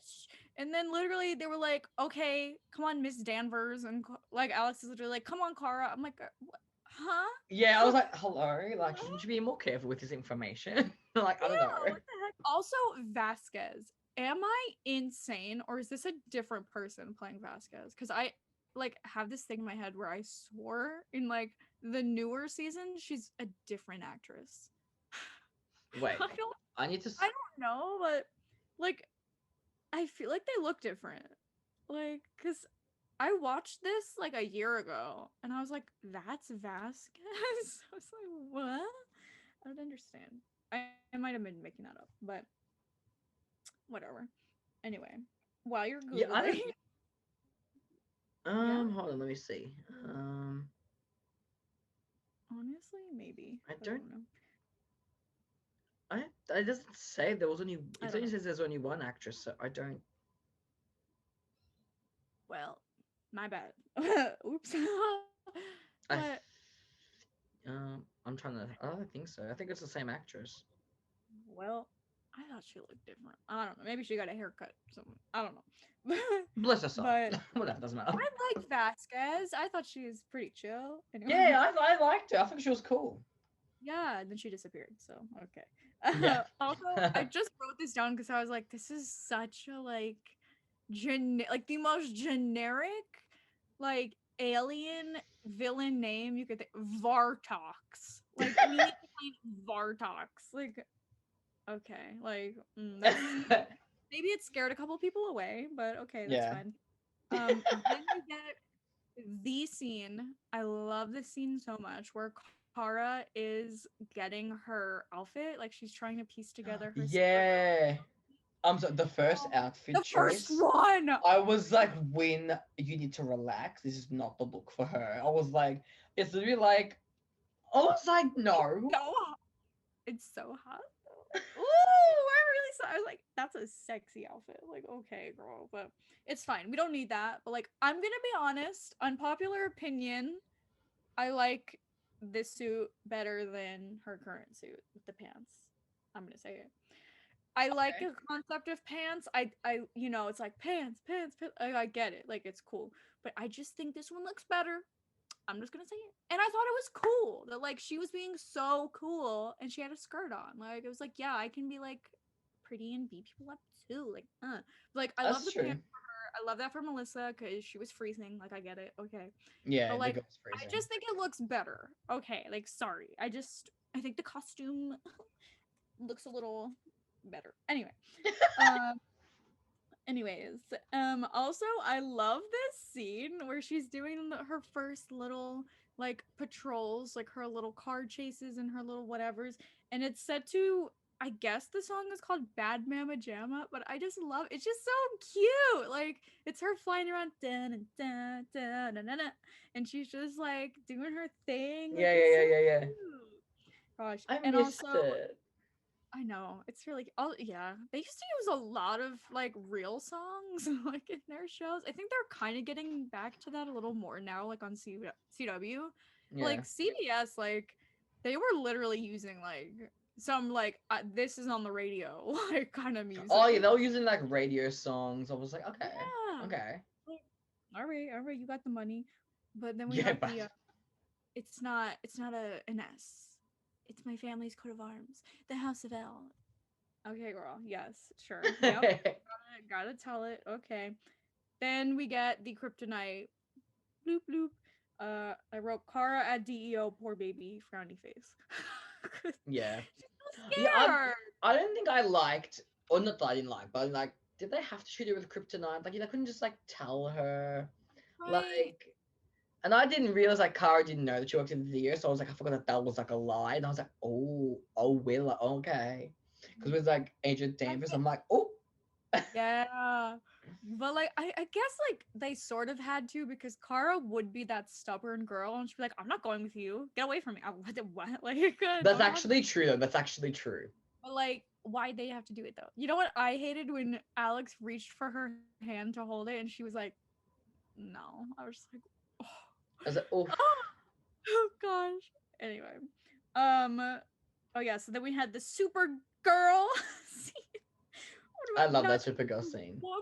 [SPEAKER 1] And then literally they were like, okay, come on, Miss Danvers, and like Alex is literally like, come on, Kara. I'm like, what? Huh?
[SPEAKER 2] Yeah, I was like, hello. Like, shouldn't you be more careful with this information? Like, I don't know.
[SPEAKER 1] Yeah, what the heck? Also, Vasquez. Am I insane or is this a different person playing Vasquez? Because I like have this thing in my head where I swore in like the newer season she's a different actress.
[SPEAKER 2] Wait,
[SPEAKER 1] I don't
[SPEAKER 2] I need to.
[SPEAKER 1] I don't know, but like I feel like they look different. Like, cause I watched this like a year ago and I was like, that's Vasquez? I was like, what? I don't understand. I might have been making that up, but whatever. Anyway, while you're
[SPEAKER 2] Yeah, I
[SPEAKER 1] Googling,
[SPEAKER 2] don't.
[SPEAKER 1] yeah,
[SPEAKER 2] Hold on, let me see.
[SPEAKER 1] honestly, maybe.
[SPEAKER 2] I
[SPEAKER 1] But I
[SPEAKER 2] don't.
[SPEAKER 1] don't know.
[SPEAKER 2] I. It doesn't say there was only.
[SPEAKER 1] I
[SPEAKER 2] It
[SPEAKER 1] don't
[SPEAKER 2] only
[SPEAKER 1] know.
[SPEAKER 2] says there's only one actress, so I don't.
[SPEAKER 1] Well, my bad. Oops.
[SPEAKER 2] I.
[SPEAKER 1] But
[SPEAKER 2] I'm trying to. I don't think so. I think it's the same actress.
[SPEAKER 1] well, I thought she looked different. I don't know. Maybe she got a haircut. Something. I don't know.
[SPEAKER 2] Bless her soul.
[SPEAKER 1] But
[SPEAKER 2] Whatever, doesn't matter.
[SPEAKER 1] I liked Vasquez. I thought she was pretty chill. Anyway.
[SPEAKER 2] Yeah, I liked her. I think she was cool.
[SPEAKER 1] Yeah, and then she disappeared. So okay.
[SPEAKER 2] Yeah.
[SPEAKER 1] Also, I just wrote this down because I was like, this is such a like like the most generic like alien villain name you could think. Vartox. Like we need to find Vartox. Like okay, like that's maybe it scared a couple people away, but okay, that's
[SPEAKER 2] Yeah.
[SPEAKER 1] fine. Then we get the scene. I love this scene so much where Kara is getting her outfit, like she's trying to piece together her
[SPEAKER 2] Yeah. So the first outfit
[SPEAKER 1] the first
[SPEAKER 2] choice,
[SPEAKER 1] one.
[SPEAKER 2] I was like, when you need to relax, this is not the look for her. I was like, it's literally like, I was like, no.
[SPEAKER 1] So hot. It's so hot. Though. Ooh, I really saw. I was like, that's a sexy outfit. Like, okay, girl, but it's fine. We don't need that. But like, I'm gonna be honest. Unpopular opinion. I like this suit better than her current suit with the pants. I'm gonna say it. I like
[SPEAKER 2] Okay.
[SPEAKER 1] a concept of pants. It's like pants, pants, pants. I get it. Like it's cool, but I just think this one looks better. I'm just gonna say it. And I thought it was cool that like she was being so cool and she had a skirt on. Like it was like, yeah, I can be like pretty and beat people up too. Like I love
[SPEAKER 2] That's
[SPEAKER 1] the
[SPEAKER 2] true.
[SPEAKER 1] pants for her. I love that for Melissa because she was freezing. Like I get it. Okay.
[SPEAKER 2] Yeah,
[SPEAKER 1] But
[SPEAKER 2] the
[SPEAKER 1] like
[SPEAKER 2] girl's
[SPEAKER 1] I
[SPEAKER 2] freezing.
[SPEAKER 1] just think it looks better. Okay, like sorry. I think the costume looks a little better. Anyway. Um anyways, also I love this scene where she's doing her first little like patrols, like her little car chases and her little whatevers, and it's set to I guess the song is called Bad Mama Jamma, but I just love it's just so cute. Like it's her flying around dun, dun, dun, dun, dun, dun, and she's just like doing her thing. Like
[SPEAKER 2] Yeah, yeah,
[SPEAKER 1] it's so
[SPEAKER 2] yeah, yeah, yeah.
[SPEAKER 1] cute. Gosh.
[SPEAKER 2] I
[SPEAKER 1] And
[SPEAKER 2] missed
[SPEAKER 1] also
[SPEAKER 2] it.
[SPEAKER 1] I know it's really oh yeah. They used to use a lot of like real songs like in their shows. I think they're kind of getting back to that a little more now, like on CW. But,
[SPEAKER 2] Yeah.
[SPEAKER 1] like CBS, like they were literally using like some like this is on the radio like kind of
[SPEAKER 2] Oh yeah,
[SPEAKER 1] music.
[SPEAKER 2] they were using like radio songs. I was like, okay,
[SPEAKER 1] Yeah.
[SPEAKER 2] okay.
[SPEAKER 1] Like, all right, you got the money. But then we
[SPEAKER 2] Yeah,
[SPEAKER 1] got
[SPEAKER 2] but
[SPEAKER 1] the it's not an S. It's my family's coat of arms, the House of L. Okay, girl. Yes, sure. Yep. Gotta tell it. Okay. Then we get the kryptonite. Bloop bloop. I wrote Kara at DEO, poor baby, frowny face.
[SPEAKER 2] yeah.
[SPEAKER 1] She's so
[SPEAKER 2] Yeah,
[SPEAKER 1] scared.
[SPEAKER 2] I don't think I liked, or not that I didn't like, but like did they have to shoot it with kryptonite? Like, couldn't just like tell her,
[SPEAKER 1] Right.
[SPEAKER 2] like. And I didn't realize like Kara didn't know that she worked in the theater, so I was like, I forgot that was like a lie, and I was like, oh, Willa, okay, because with like Agent
[SPEAKER 1] I
[SPEAKER 2] Danvers,
[SPEAKER 1] get,
[SPEAKER 2] I'm like, oh,
[SPEAKER 1] yeah. But like I guess like they sort of had to because Kara would be that stubborn girl and she'd be like, I'm not going with you. Get away from me. What? Like
[SPEAKER 2] that's
[SPEAKER 1] don't talk to me.
[SPEAKER 2] actually true though. That's actually true.
[SPEAKER 1] But like why they have to do it though? You know what I hated when Alex reached for her hand to hold it and she was like, no. I was just like, oh,
[SPEAKER 2] I was like, oh,
[SPEAKER 1] oh, oh gosh. Anyway. Um oh yeah, so then we had the Supergirl scene. What
[SPEAKER 2] I
[SPEAKER 1] about
[SPEAKER 2] love that
[SPEAKER 1] not
[SPEAKER 2] Supergirl scene.
[SPEAKER 1] woman?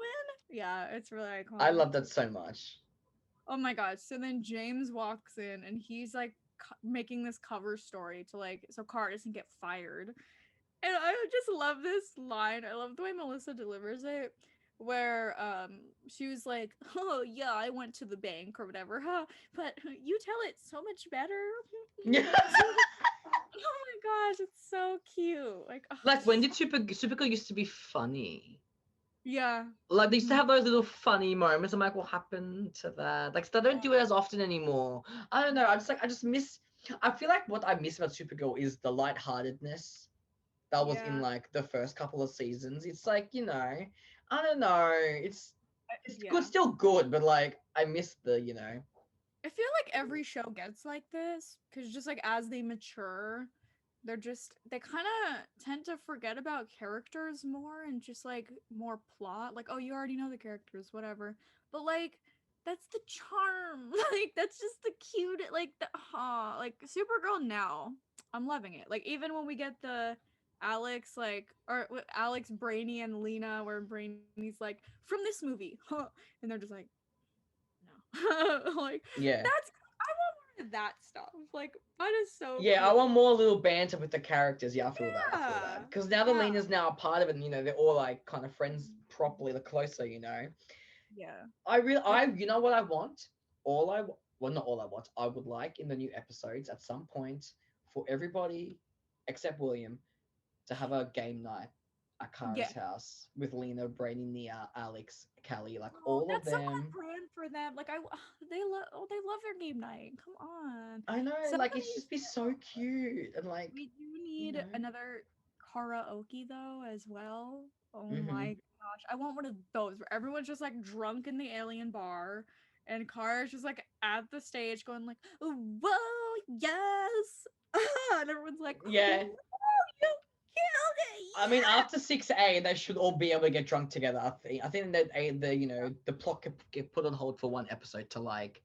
[SPEAKER 1] Yeah, it's really
[SPEAKER 2] I
[SPEAKER 1] iconic.
[SPEAKER 2] love that so much.
[SPEAKER 1] Oh my gosh. So then James walks in and he's like making this cover story to like so Carr doesn't get fired. And I just love this line. I love the way Melissa delivers it where she was like, "Oh, yeah, I went to the bank or whatever, huh? But you tell it so much better." Oh my gosh, it's so cute. Like, oh,
[SPEAKER 2] Like, when did Supergirl used to be funny?
[SPEAKER 1] yeah.
[SPEAKER 2] Like, they used to
[SPEAKER 1] Mhm.
[SPEAKER 2] have those little funny moments. I'm like, what happened to that? Like, they don't do it as often anymore. I don't know. I just miss. I feel like what I miss about Supergirl is the lightheartedness that was in
[SPEAKER 1] Yeah.
[SPEAKER 2] like the first couple of seasons. It's like, I don't know. It's good,
[SPEAKER 1] Yeah.
[SPEAKER 2] still good, but like I miss the,
[SPEAKER 1] I feel like every show gets like this because just like as they mature, they kind of tend to forget about characters more and just like more plot. Like, oh, you already know the characters, whatever. But like, that's the charm. Like, that's just the cute. Like Supergirl now, I'm loving it. Like, even when we get the Alex, like, or with Alex, Brainy, and Lena, where Brainy's like, from this movie, huh? And they're just like, no. Like
[SPEAKER 2] yeah.
[SPEAKER 1] that's I want more of that stuff. Like that is so
[SPEAKER 2] Yeah, I
[SPEAKER 1] cute.
[SPEAKER 2] want more little banter with the characters. Yeah, I feel that. I feel
[SPEAKER 1] Yeah.
[SPEAKER 2] that. Because now the
[SPEAKER 1] Yeah.
[SPEAKER 2] Lena's now a part of it, and they're all like kind of friends properly, the closer.
[SPEAKER 1] Yeah. Like
[SPEAKER 2] You know what I want? Well, not all I want. I would like in the new episodes at some point for everybody except William to have a game night at
[SPEAKER 1] yeah.
[SPEAKER 2] Kara's house with Lena, Brady, Nia, Alex, Callie, like
[SPEAKER 1] Oh,
[SPEAKER 2] all of
[SPEAKER 1] that's so
[SPEAKER 2] them.
[SPEAKER 1] on brand for them. Like they love their game night. Come on.
[SPEAKER 2] I know, like it's
[SPEAKER 1] Somebody
[SPEAKER 2] just be so cute and like,
[SPEAKER 1] we do
[SPEAKER 2] you
[SPEAKER 1] need
[SPEAKER 2] know.
[SPEAKER 1] another karaoke though as well. Oh
[SPEAKER 2] hmm
[SPEAKER 1] my gosh. I want one of those where everyone's just like drunk in the alien bar and Kara's just like at the stage going like, whoa, yes. And everyone's like, whoa,
[SPEAKER 2] Yeah.
[SPEAKER 1] you killed it,
[SPEAKER 2] I mean,
[SPEAKER 1] yeah.
[SPEAKER 2] after 6A, they should all be able to get drunk together. I think that the plot could get put on hold for one episode to like,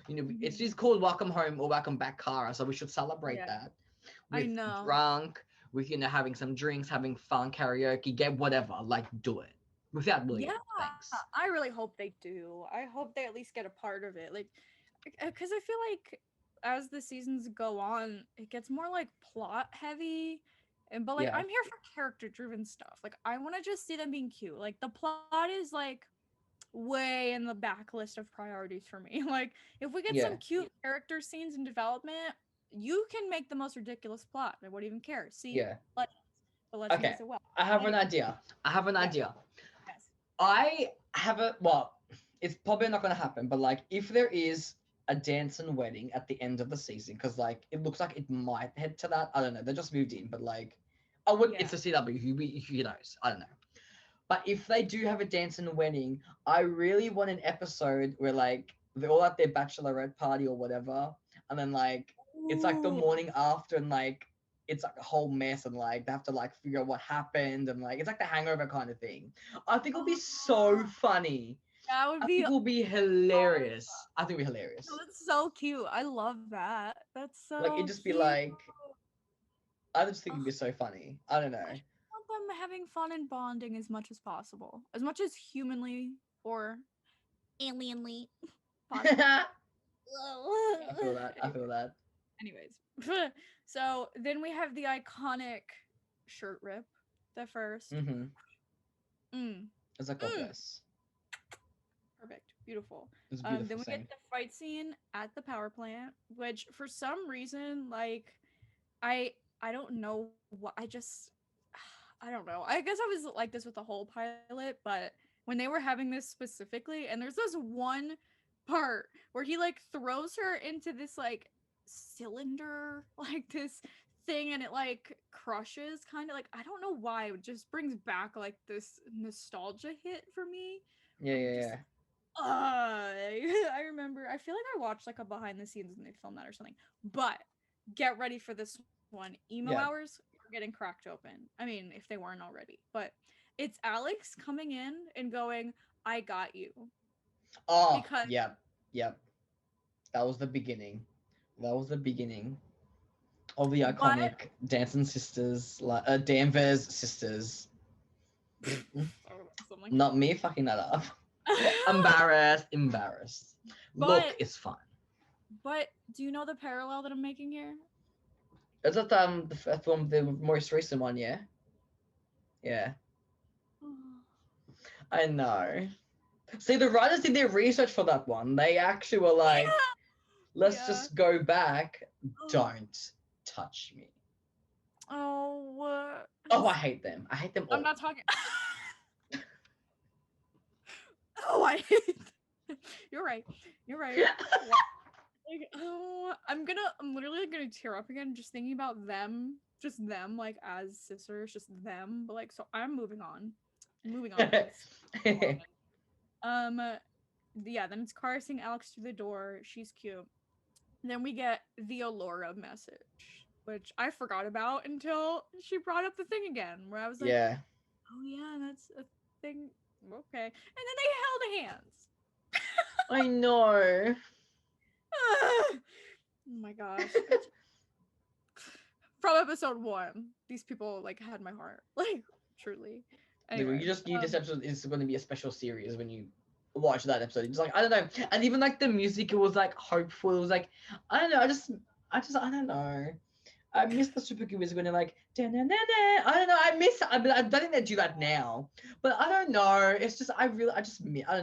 [SPEAKER 2] it's
[SPEAKER 1] Mhm.
[SPEAKER 2] just called Welcome Home or Welcome Back, Kara. So we should celebrate
[SPEAKER 1] Yeah,
[SPEAKER 2] that
[SPEAKER 1] I
[SPEAKER 2] with
[SPEAKER 1] know.
[SPEAKER 2] drunk, with having some drinks, having fun, karaoke, get whatever, like do it without
[SPEAKER 1] Yeah,
[SPEAKER 2] William. Thanks.
[SPEAKER 1] I really hope they do. I hope they at least get a part of it. Like, because I feel like as the seasons go on, it gets more like plot heavy. And but like
[SPEAKER 2] Yeah,
[SPEAKER 1] I'm here for character driven stuff. Like I want to just see them being cute. Like the plot is like way in the backlist of priorities for me. Like if we get
[SPEAKER 2] yeah,
[SPEAKER 1] some cute character scenes in development, you can make the most ridiculous plot. I won't even care. See,
[SPEAKER 2] yeah.
[SPEAKER 1] Legends, but Legends
[SPEAKER 2] Okay,
[SPEAKER 1] does it well.
[SPEAKER 2] I have an
[SPEAKER 1] Anyway,
[SPEAKER 2] idea. I have an
[SPEAKER 1] yes,
[SPEAKER 2] idea.
[SPEAKER 1] yes.
[SPEAKER 2] I have a well, it's probably not going to happen, but like if there is a dance and wedding at the end of the season, because like it looks like it might head to that. I don't know. They just moved in, but like, I would.
[SPEAKER 1] Yeah.
[SPEAKER 2] It's a CW. Who knows? I don't know. But if they do have a dance and wedding, I really want an episode where like they're all at their bachelorette party or whatever, and then like it's like the
[SPEAKER 1] Ooh,
[SPEAKER 2] morning after, and like it's like a whole mess, and like they have to like figure out what happened, and like it's like the Hangover kind of thing. I think it'll be so
[SPEAKER 1] ah,
[SPEAKER 2] funny.
[SPEAKER 1] that would
[SPEAKER 2] I
[SPEAKER 1] be
[SPEAKER 2] think it'll be hilarious. I think it'll be
[SPEAKER 1] no,
[SPEAKER 2] hilarious.
[SPEAKER 1] that's so cute. I love that. That's
[SPEAKER 2] Like it'd
[SPEAKER 1] so
[SPEAKER 2] just be
[SPEAKER 1] cute.
[SPEAKER 2] like I just think
[SPEAKER 1] Ugh,
[SPEAKER 2] it'd be so funny. I don't know.
[SPEAKER 1] I just want them having fun and bonding as much as possible, as much as humanly or alienly possible.
[SPEAKER 2] I feel that. I feel that.
[SPEAKER 1] Anyways, so then we have the iconic shirt rip, the first.
[SPEAKER 2] Mm-hmm.
[SPEAKER 1] Mm,
[SPEAKER 2] It's like God
[SPEAKER 1] mm,
[SPEAKER 2] bless.
[SPEAKER 1] perfect, beautiful.
[SPEAKER 2] It's a
[SPEAKER 1] Then
[SPEAKER 2] beautiful
[SPEAKER 1] we get
[SPEAKER 2] scene.
[SPEAKER 1] the fight scene at the power plant, which for some reason, like I I don't know what I just I don't know. I guess I was like this with the whole pilot, but when they were having this specifically, and there's this one part where he like throws her into this like cylinder, like this thing, and it like crushes kind of like I don't know why it just brings back like this nostalgia hit for me.
[SPEAKER 2] Yeah,
[SPEAKER 1] I'm
[SPEAKER 2] yeah,
[SPEAKER 1] just
[SPEAKER 2] yeah.
[SPEAKER 1] I remember I feel like I watched like a behind the scenes and they filmed that or something. But get ready for this one. Emo
[SPEAKER 2] Yeah.
[SPEAKER 1] hours are getting cracked open. I mean, if they weren't already. But it's Alex coming in and going, I got you.
[SPEAKER 2] Oh,
[SPEAKER 1] Because
[SPEAKER 2] yep, yep. That was the beginning. That was the beginning of the
[SPEAKER 1] what?
[SPEAKER 2] iconic Dancing Sisters, like Danvers sisters.
[SPEAKER 1] Something.
[SPEAKER 2] Not me fucking that up. Embarrassed, embarrassed. Look,
[SPEAKER 1] but
[SPEAKER 2] it's fun.
[SPEAKER 1] but do you know the parallel that I'm making here?
[SPEAKER 2] Is that the first one, the most recent one? Yeah, yeah. I know. See, the writers did their research for that one. They actually were like, let's
[SPEAKER 1] Yeah.
[SPEAKER 2] just go back. Don't touch me.
[SPEAKER 1] Oh,
[SPEAKER 2] Oh, I hate them. I hate them
[SPEAKER 1] I'm
[SPEAKER 2] all.
[SPEAKER 1] not talking. Oh, I hate. You're right. You're right. Like, oh, I'm literally gonna tear up again just thinking about them, just them, like as sisters, just them. But like, so I'm moving on. Moving on. Yeah. Then it's Kara seeing Alex through the door. She's cute. Then we get the Alora message, which I forgot about until she brought up the thing again, where I was like,
[SPEAKER 2] Yeah.
[SPEAKER 1] oh yeah, that's a thing. Okay. And then they held hands.
[SPEAKER 2] I know.
[SPEAKER 1] Oh my gosh. From episode 1, these people like had my heart. Like truly.
[SPEAKER 2] Literally,
[SPEAKER 1] Anyway,
[SPEAKER 2] you just knew this episode is going to be a special series when you watch that episode. It's like, I don't know. And even like the music, it was like hopeful. It was like, I don't know. I don't know. I miss the Supergirl music when they're like, "Da-na-na-na." I don't know. I don't think they do that now. But I don't know. It's just, I don't know.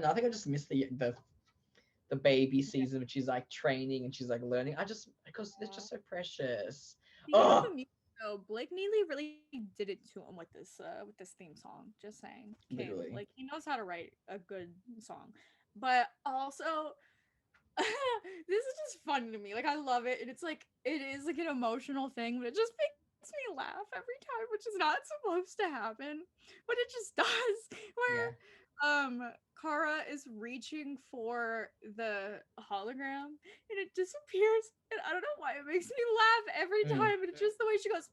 [SPEAKER 2] I think I just miss the baby season when she's like training and she's like learning. Because they're just so precious.
[SPEAKER 1] speaking of
[SPEAKER 2] Oh,
[SPEAKER 1] the music though, Blake Neely really did it to him with this theme song. Just saying. King.
[SPEAKER 2] literally.
[SPEAKER 1] Like he knows how to write a good song. But also this is just fun to me. Like I love it. And it's like it is like an emotional thing, but it just makes me laugh every time, which is not supposed to happen. But it just does.
[SPEAKER 2] Yeah.
[SPEAKER 1] Where Kara is reaching for the hologram and it disappears. And I don't know why it makes me laugh every
[SPEAKER 2] Mm.
[SPEAKER 1] time. And it's just the way she goes,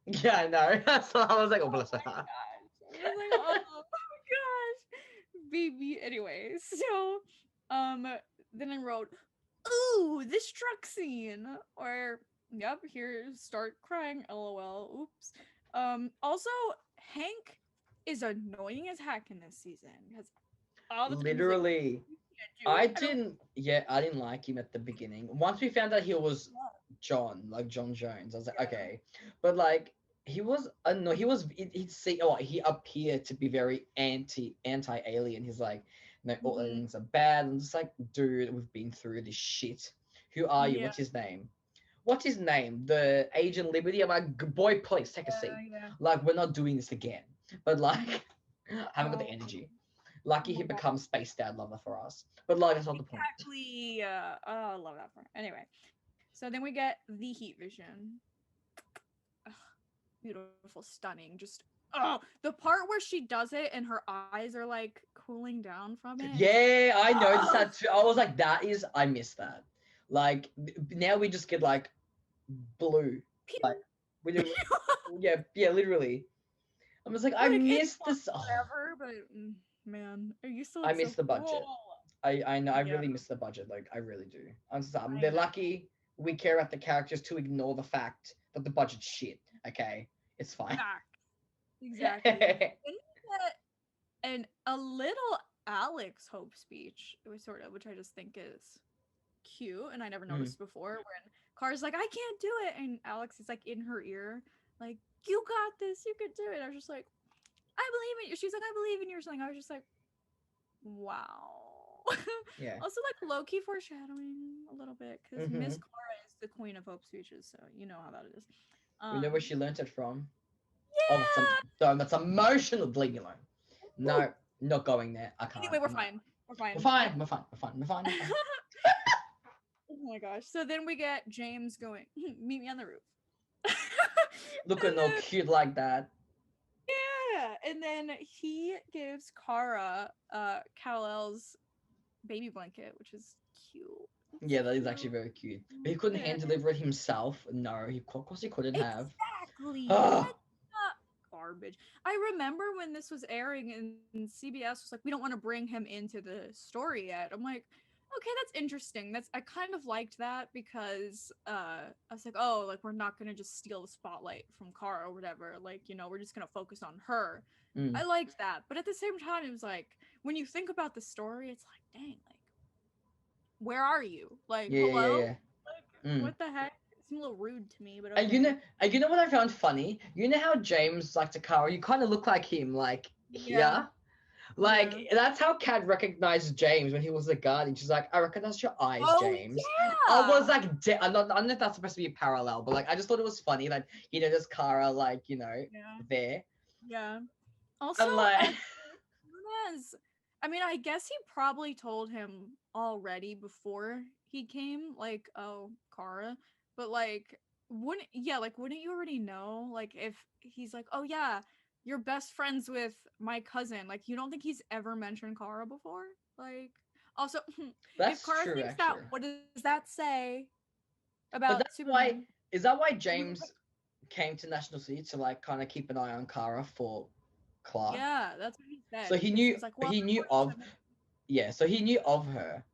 [SPEAKER 2] Yeah, I know. So I was like, oh, bless her
[SPEAKER 1] my
[SPEAKER 2] heart.
[SPEAKER 1] gosh. I was like, oh my gosh. Baby. Anyway, so then I wrote, ooh, this truck scene. Or yep, here start crying, lol. Oops. Also Hank is annoying as heck in this season because all the times like
[SPEAKER 2] Literally.
[SPEAKER 1] you can't do it. I don't
[SPEAKER 2] I didn't like him at the beginning. Once we found out he was John, like John Jones, I was like, okay. But like he was no, he appeared to be very anti-alien. He's like, no, all aliens are bad. I'm just like, dude, we've been through this shit. Who are you?
[SPEAKER 1] yeah,
[SPEAKER 2] What's his name? What's his name? The Agent Liberty. I'm like, boy, please take a seat.
[SPEAKER 1] yeah.
[SPEAKER 2] Like, we're not doing this again. But like, I haven't got the
[SPEAKER 1] Oh,
[SPEAKER 2] energy. Lucky
[SPEAKER 1] oh
[SPEAKER 2] he
[SPEAKER 1] my God.
[SPEAKER 2] becomes Space Dad lover for us. But like, that's not the point.
[SPEAKER 1] Exactly. Oh, I love that part. Anyway, so then we get the heat vision. Ugh, beautiful, stunning. Just the part where she does it and her eyes are like cooling down from it.
[SPEAKER 2] Yeah, I noticed
[SPEAKER 1] Oh,
[SPEAKER 2] that too. I was like, I miss that. Like, now we just get like blue. Like,
[SPEAKER 1] pew,
[SPEAKER 2] we
[SPEAKER 1] pew.
[SPEAKER 2] do, yeah, literally. I'm just like, I
[SPEAKER 1] Like it
[SPEAKER 2] miss
[SPEAKER 1] took
[SPEAKER 2] this. Oh,
[SPEAKER 1] forever, but man, it used to
[SPEAKER 2] I
[SPEAKER 1] look
[SPEAKER 2] miss
[SPEAKER 1] so
[SPEAKER 2] the
[SPEAKER 1] cool.
[SPEAKER 2] budget. I know, I
[SPEAKER 1] Yeah,
[SPEAKER 2] really miss the budget. Like, I really do.
[SPEAKER 1] I
[SPEAKER 2] They're
[SPEAKER 1] know.
[SPEAKER 2] lucky we care about the characters to ignore the fact that the budget's shit. Okay, it's fine.
[SPEAKER 1] Fact. Exactly. Then we get a little Alex Hope speech, which I just think is cute, and I never
[SPEAKER 2] Mm.
[SPEAKER 1] noticed before. When Car's like, "I can't do it," and Alex is like in her ear, like, "You got this. You can do it." I was just like, "I believe in you." She's like, "I believe in you," or something. I was just like, "Wow."
[SPEAKER 2] Yeah.
[SPEAKER 1] Also, like low key foreshadowing a little bit because
[SPEAKER 2] Mm-hmm.
[SPEAKER 1] Miss Cara is the queen of hope speeches, so you know how that is.
[SPEAKER 2] We know where she learnt it from. Oh,
[SPEAKER 1] Yeah.
[SPEAKER 2] that's emotional. Leave me alone.
[SPEAKER 1] Woo.
[SPEAKER 2] No, not going there. I can't.
[SPEAKER 1] Anyway, we're
[SPEAKER 2] No.
[SPEAKER 1] fine. We're fine.
[SPEAKER 2] We're fine. We're fine. We're fine. We're fine. We're fine.
[SPEAKER 1] Oh my gosh. So then we get James going, meet me on the roof.
[SPEAKER 2] Looking
[SPEAKER 1] And
[SPEAKER 2] all
[SPEAKER 1] then,
[SPEAKER 2] cute like that.
[SPEAKER 1] yeah. And then he gives Kara Kal-El's baby blanket, which is cute. It's
[SPEAKER 2] Yeah, that is
[SPEAKER 1] cute.
[SPEAKER 2] actually very cute. But he couldn't
[SPEAKER 1] Yeah.
[SPEAKER 2] hand deliver it himself. No, of course he couldn't have.
[SPEAKER 1] Exactly.
[SPEAKER 2] Ah,
[SPEAKER 1] Garbage. I remember when this was airing and CBS was like, we don't want to bring him into the story yet. I'm like, okay, that's interesting. I kind of liked that because I was like, oh, like we're not gonna just steal the spotlight from Kara or whatever. Like, we're just gonna focus on her.
[SPEAKER 2] mm.
[SPEAKER 1] I liked that. But at the same time, it was like when you think about the story, it's like, dang, like where are you? Like,
[SPEAKER 2] Yeah, yeah,
[SPEAKER 1] hello?
[SPEAKER 2] yeah.
[SPEAKER 1] Like,
[SPEAKER 2] Mm.
[SPEAKER 1] what the heck? It seemed a little rude to me, but
[SPEAKER 2] And
[SPEAKER 1] okay.
[SPEAKER 2] you know what I found funny? You know how James like Takara, you kind of look like him, like
[SPEAKER 1] Yeah.
[SPEAKER 2] here. Like
[SPEAKER 1] Yeah.
[SPEAKER 2] that's how Kat recognized James when he was the guardian. She's like, I recognize your eyes,
[SPEAKER 1] Oh
[SPEAKER 2] James. I
[SPEAKER 1] yeah.
[SPEAKER 2] was like, I don't know if that's supposed to be a parallel, but like, I just thought it was funny that there's Kara like
[SPEAKER 1] Yeah.
[SPEAKER 2] there,
[SPEAKER 1] Yeah. Also,
[SPEAKER 2] and like,
[SPEAKER 1] as soon as I mean, I guess he probably told him already before he came, like, oh, Kara. But like, wouldn't you already know? Like, if he's like, oh yeah, you're best friends with my cousin. Like, you don't think he's ever mentioned Kara before? Like, also, if
[SPEAKER 2] that's
[SPEAKER 1] Kara
[SPEAKER 2] true
[SPEAKER 1] thinks that,
[SPEAKER 2] actually.
[SPEAKER 1] what does that say
[SPEAKER 2] But
[SPEAKER 1] about
[SPEAKER 2] that's why
[SPEAKER 1] Superman?
[SPEAKER 2] is that why James came to National City to like kind of keep an eye on Kara for Clark?
[SPEAKER 1] Yeah, that's what he
[SPEAKER 2] So
[SPEAKER 1] said
[SPEAKER 2] he
[SPEAKER 1] because he
[SPEAKER 2] knew
[SPEAKER 1] was like, well,
[SPEAKER 2] he knew
[SPEAKER 1] according
[SPEAKER 2] of
[SPEAKER 1] to
[SPEAKER 2] so he knew of her.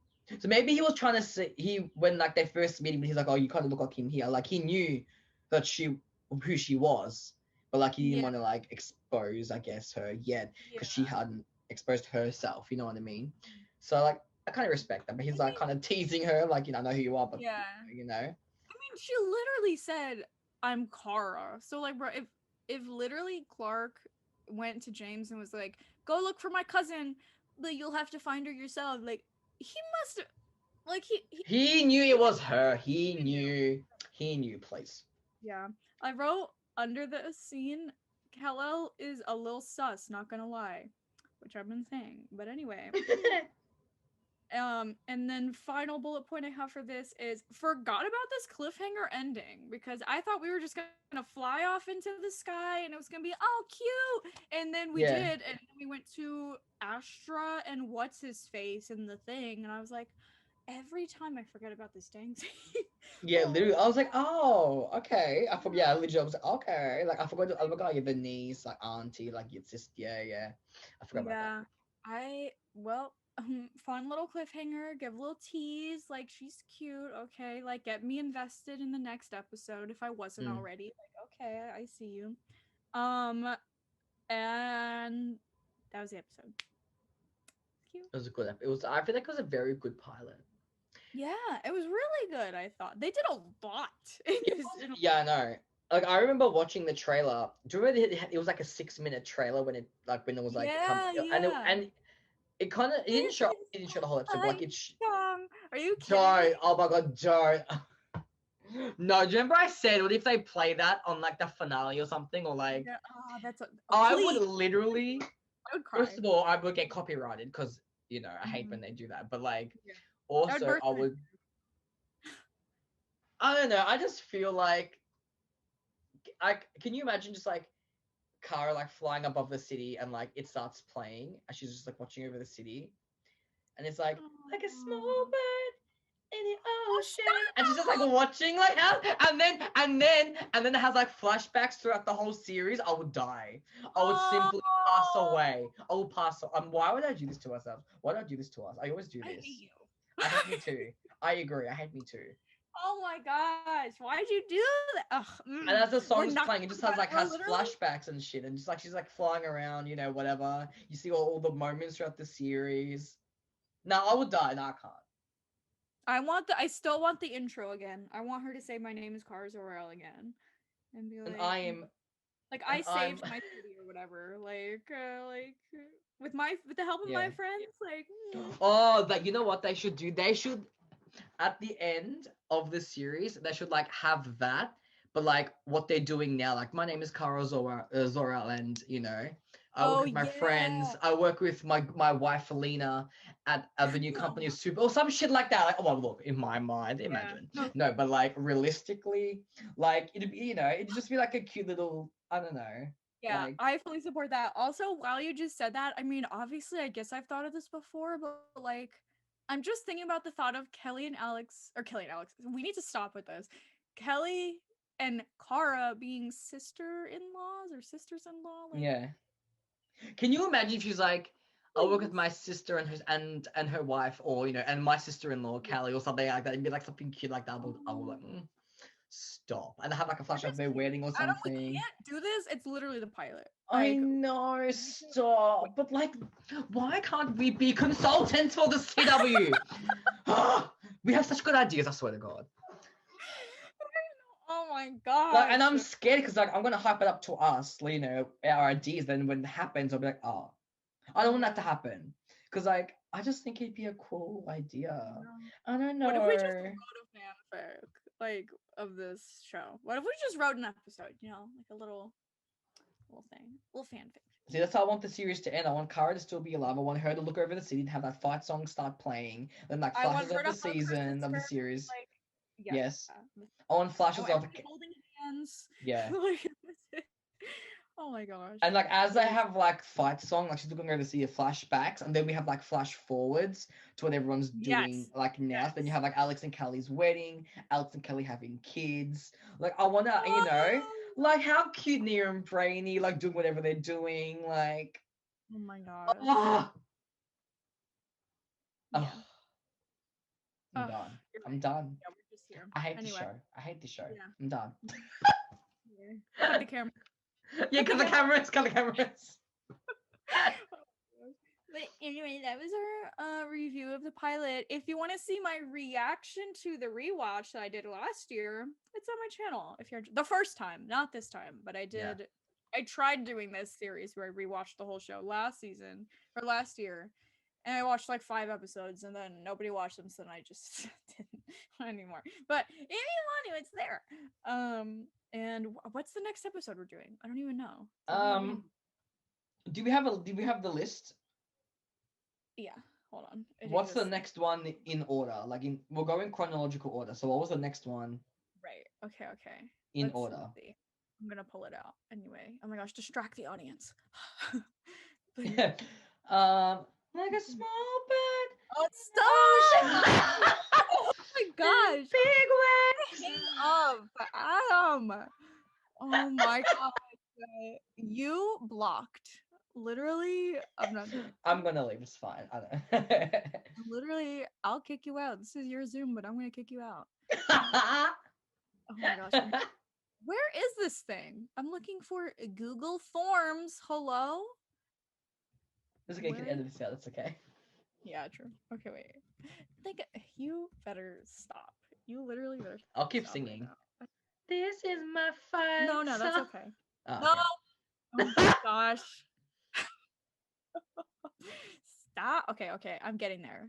[SPEAKER 2] So maybe he was trying to say when like they first meet him, he's like, oh, you kind of look like him here. Like he knew that who she was, but like he didn't
[SPEAKER 1] yeah,
[SPEAKER 2] want to like expose, I guess, her yet
[SPEAKER 1] yeah.
[SPEAKER 2] because she hadn't exposed herself. You know what I mean? So like I kind of respect that, but he's
[SPEAKER 1] I
[SPEAKER 2] like
[SPEAKER 1] mean,
[SPEAKER 2] kind of teasing her, like I know who you are, but
[SPEAKER 1] yeah.
[SPEAKER 2] you know.
[SPEAKER 1] I mean, she literally said, "I'm Kara." So like, bro, if literally Clark went to James and was like, "Go look for my cousin, but you'll have to find her yourself," like he must have, like
[SPEAKER 2] He knew it was her.
[SPEAKER 1] he knew.
[SPEAKER 2] He knew, please.
[SPEAKER 1] Yeah, I wrote under the scene, Kal-El is a little sus. Not gonna lie, which I've been saying. But anyway, and then final bullet point I have for this is forgot about this cliffhanger ending because I thought we were just gonna fly off into the sky and it was gonna be oh cute, and then we
[SPEAKER 2] Yeah.
[SPEAKER 1] did, and then we went to Astra and what's his face and the thing, and I was like, every time I forget about this dang scene.
[SPEAKER 2] Yeah, literally.
[SPEAKER 1] Oh.
[SPEAKER 2] I was like, oh, okay. I forgot. Yeah, literally, I was like, okay. Like, I forgot like, the niece, like auntie, like your sister. Yeah, yeah. I forgot about that.
[SPEAKER 1] Yeah, fun little cliffhanger. Give a little tease, like she's cute. Okay, like get me invested in the next episode if I wasn't
[SPEAKER 2] Mm.
[SPEAKER 1] already. Like, okay, I see you. And that was the episode. Cute.
[SPEAKER 2] It was a good. It was. I feel like it was a very good pilot.
[SPEAKER 1] Yeah, it was really good. I thought they did a lot in
[SPEAKER 2] It
[SPEAKER 1] this.
[SPEAKER 2] wasn't. Yeah, I know. Like I remember watching the trailer. Do you remember it was like a 6-minute trailer when it was like
[SPEAKER 1] Yeah, yeah.
[SPEAKER 2] and it kind of
[SPEAKER 1] This is
[SPEAKER 2] it didn't show the whole episode, but
[SPEAKER 1] my
[SPEAKER 2] like
[SPEAKER 1] song. Are you kidding me?
[SPEAKER 2] don't. Oh my god, don't. No, do you remember I said, what if they play that on like the finale or something, or like
[SPEAKER 1] Yeah, that's a
[SPEAKER 2] I would
[SPEAKER 1] please.
[SPEAKER 2] literally.
[SPEAKER 1] I would cry.
[SPEAKER 2] First of all, I would get copyrighted because I hate
[SPEAKER 1] Mhm.
[SPEAKER 2] when they do that. But like,
[SPEAKER 1] Yeah.
[SPEAKER 2] also I would. I don't know. I just feel like, can you imagine just like Kara like flying above the city and like it starts playing and she's just like watching over the city and it's like a small bird in the ocean and she's just like watching like how and then it has like flashbacks throughout the whole series. I would die. I would simply pass away. I will pass. Why would I do this to ourselves? Why do I do this to us? I always do
[SPEAKER 1] I
[SPEAKER 2] this.
[SPEAKER 1] hate you.
[SPEAKER 2] I hate me too. I agree. I hate me too.
[SPEAKER 1] Oh my gosh, why'd you do that? Ugh,
[SPEAKER 2] And as the
[SPEAKER 1] we're
[SPEAKER 2] song's
[SPEAKER 1] not
[SPEAKER 2] playing, it just
[SPEAKER 1] we're
[SPEAKER 2] has
[SPEAKER 1] literally
[SPEAKER 2] flashbacks and shit, and just like she's like flying around, whatever. You see all the moments throughout the series. No, I would die. No, I can't.
[SPEAKER 1] I still want the intro again. I want her to say my name is Cars Orel again. And be
[SPEAKER 2] And
[SPEAKER 1] like
[SPEAKER 2] I am,
[SPEAKER 1] like
[SPEAKER 2] and
[SPEAKER 1] I
[SPEAKER 2] I'm,
[SPEAKER 1] saved my city or whatever. With the help of
[SPEAKER 2] yeah.
[SPEAKER 1] my friends, like
[SPEAKER 2] Oh, that you know what they should do? They should at the end of the series, they should like have that, but like what they're doing now, like my name is Cara Zor-El, and you know, I work
[SPEAKER 1] Oh
[SPEAKER 2] with my friends.
[SPEAKER 1] yeah.
[SPEAKER 2] I work with my wife Felina at the new company of Super, or some shit like that. Like, oh well, look, in my mind,
[SPEAKER 1] Yeah.
[SPEAKER 2] imagine. No, but like realistically, like it'd be, you know, it'd just be like a cute little, I don't know,
[SPEAKER 1] Yeah,
[SPEAKER 2] like
[SPEAKER 1] I fully support that. Also, while you just said that, I mean, obviously, I guess I've thought of this before, but like, I'm just thinking about the thought of Kelly and Alex, or Kelly and Alex. We need to stop with this. Kelly and Kara being sister-in-laws or sisters-in-law. Like,
[SPEAKER 2] yeah. Can you imagine if she's like, I work with
[SPEAKER 1] please.
[SPEAKER 2] my sister and her wife, or you know, and my sister-in-law
[SPEAKER 1] Yeah.
[SPEAKER 2] Callie, or something like that? It'd be like something cute like that. I would like, stop, and I have like a
[SPEAKER 1] We're
[SPEAKER 2] flashback of
[SPEAKER 1] just
[SPEAKER 2] their
[SPEAKER 1] kidding.
[SPEAKER 2] wedding or
[SPEAKER 1] Adam, we
[SPEAKER 2] something.
[SPEAKER 1] can't do this. It's literally the pilot.
[SPEAKER 2] I
[SPEAKER 1] Like,
[SPEAKER 2] know,
[SPEAKER 1] wait.
[SPEAKER 2] stop. But like, why can't we be consultants for the CW? We have such good ideas. I swear to God.
[SPEAKER 1] Oh my
[SPEAKER 2] Like, and
[SPEAKER 1] gosh.
[SPEAKER 2] I'm scared because like I'm gonna hype it up to us, you know, our ideas. Then when it happens, I'll be like, oh, I don't want that to happen. Because like I just think it'd be a cool idea. I don't
[SPEAKER 1] What if we just
[SPEAKER 2] know.
[SPEAKER 1] wrote a fanfic, like, of this show? What if we just wrote an episode, you know, like a little thing, little fanfic?
[SPEAKER 2] See, that's how I want the series to end. I want Kara to still be alive. I want her to look over the city and have that fight song start playing. Then like
[SPEAKER 1] I want
[SPEAKER 2] flashes
[SPEAKER 1] her
[SPEAKER 2] of
[SPEAKER 1] to
[SPEAKER 2] the
[SPEAKER 1] hug her
[SPEAKER 2] season of the
[SPEAKER 1] sister,
[SPEAKER 2] series.
[SPEAKER 1] like,
[SPEAKER 2] Yes.
[SPEAKER 1] yeah.
[SPEAKER 2] I want
[SPEAKER 1] I
[SPEAKER 2] flashes
[SPEAKER 1] want
[SPEAKER 2] of
[SPEAKER 1] everybody holding hands.
[SPEAKER 2] yeah.
[SPEAKER 1] Like, oh my gosh.
[SPEAKER 2] And like as they have like fight song, like she's looking over to see the flashbacks, and then we have like flash forwards to what everyone's doing
[SPEAKER 1] Yes.
[SPEAKER 2] like now.
[SPEAKER 1] Yes.
[SPEAKER 2] Then you have like Alex and Kelly's wedding, Alex and Kelly having kids. Like I wanna, you know, like how cute Nia and Brainy like doing whatever they're doing, like
[SPEAKER 1] Oh my gosh.
[SPEAKER 2] ah,
[SPEAKER 1] Yeah.
[SPEAKER 2] oh, I'm done.
[SPEAKER 1] You're
[SPEAKER 2] I'm
[SPEAKER 1] right.
[SPEAKER 2] done.
[SPEAKER 1] Yeah, we're just here.
[SPEAKER 2] I hate this
[SPEAKER 1] Anyway.
[SPEAKER 2] show. I hate this show.
[SPEAKER 1] Yeah.
[SPEAKER 2] I'm done.
[SPEAKER 1] Cut the camera.
[SPEAKER 2] Yeah, cut the cameras, cut the cameras.
[SPEAKER 1] But anyway, that was our review of the pilot. If you want to see my reaction to the rewatch that I did last year, it's on my channel. If you're the first time, not this time, but I did.
[SPEAKER 2] Yeah.
[SPEAKER 1] I tried doing this series where I rewatched the whole show last season or last year, and I watched like 5 episodes, and then nobody watched them, so then I just didn't anymore. But if you want to, it's there. And what's the next episode we're doing? I don't even know.
[SPEAKER 2] Do we have the list?
[SPEAKER 1] Yeah, hold on.
[SPEAKER 2] What's the next one in order? Like we'll go in chronological order. So what was the next one
[SPEAKER 1] Right. Okay.
[SPEAKER 2] in
[SPEAKER 1] Let's
[SPEAKER 2] order?
[SPEAKER 1] see. I'm gonna pull it out anyway. Oh my gosh, distract the audience.
[SPEAKER 2] Yeah. Like a small bird.
[SPEAKER 1] Oh, stop! Oh my gosh.
[SPEAKER 2] Big
[SPEAKER 1] King of Adam. Oh my god. You blocked. Literally, I'm not doing it.
[SPEAKER 2] I'm gonna leave. It's fine. I don't.
[SPEAKER 1] Literally, I'll kick you out. This is your Zoom, but I'm gonna kick you out. Oh my gosh. Where is this thing? I'm looking for Google Forms. Hello?
[SPEAKER 2] It's okay. You can edit this out. It's okay.
[SPEAKER 1] Yeah, true. Okay, wait. Like, you better stop. You literally better stop.
[SPEAKER 2] I'll keep singing. Right, this is my fight.
[SPEAKER 1] No, that's okay.
[SPEAKER 2] Oh,
[SPEAKER 1] no.
[SPEAKER 2] Okay.
[SPEAKER 1] Oh my gosh. Stop. Okay. I'm getting there.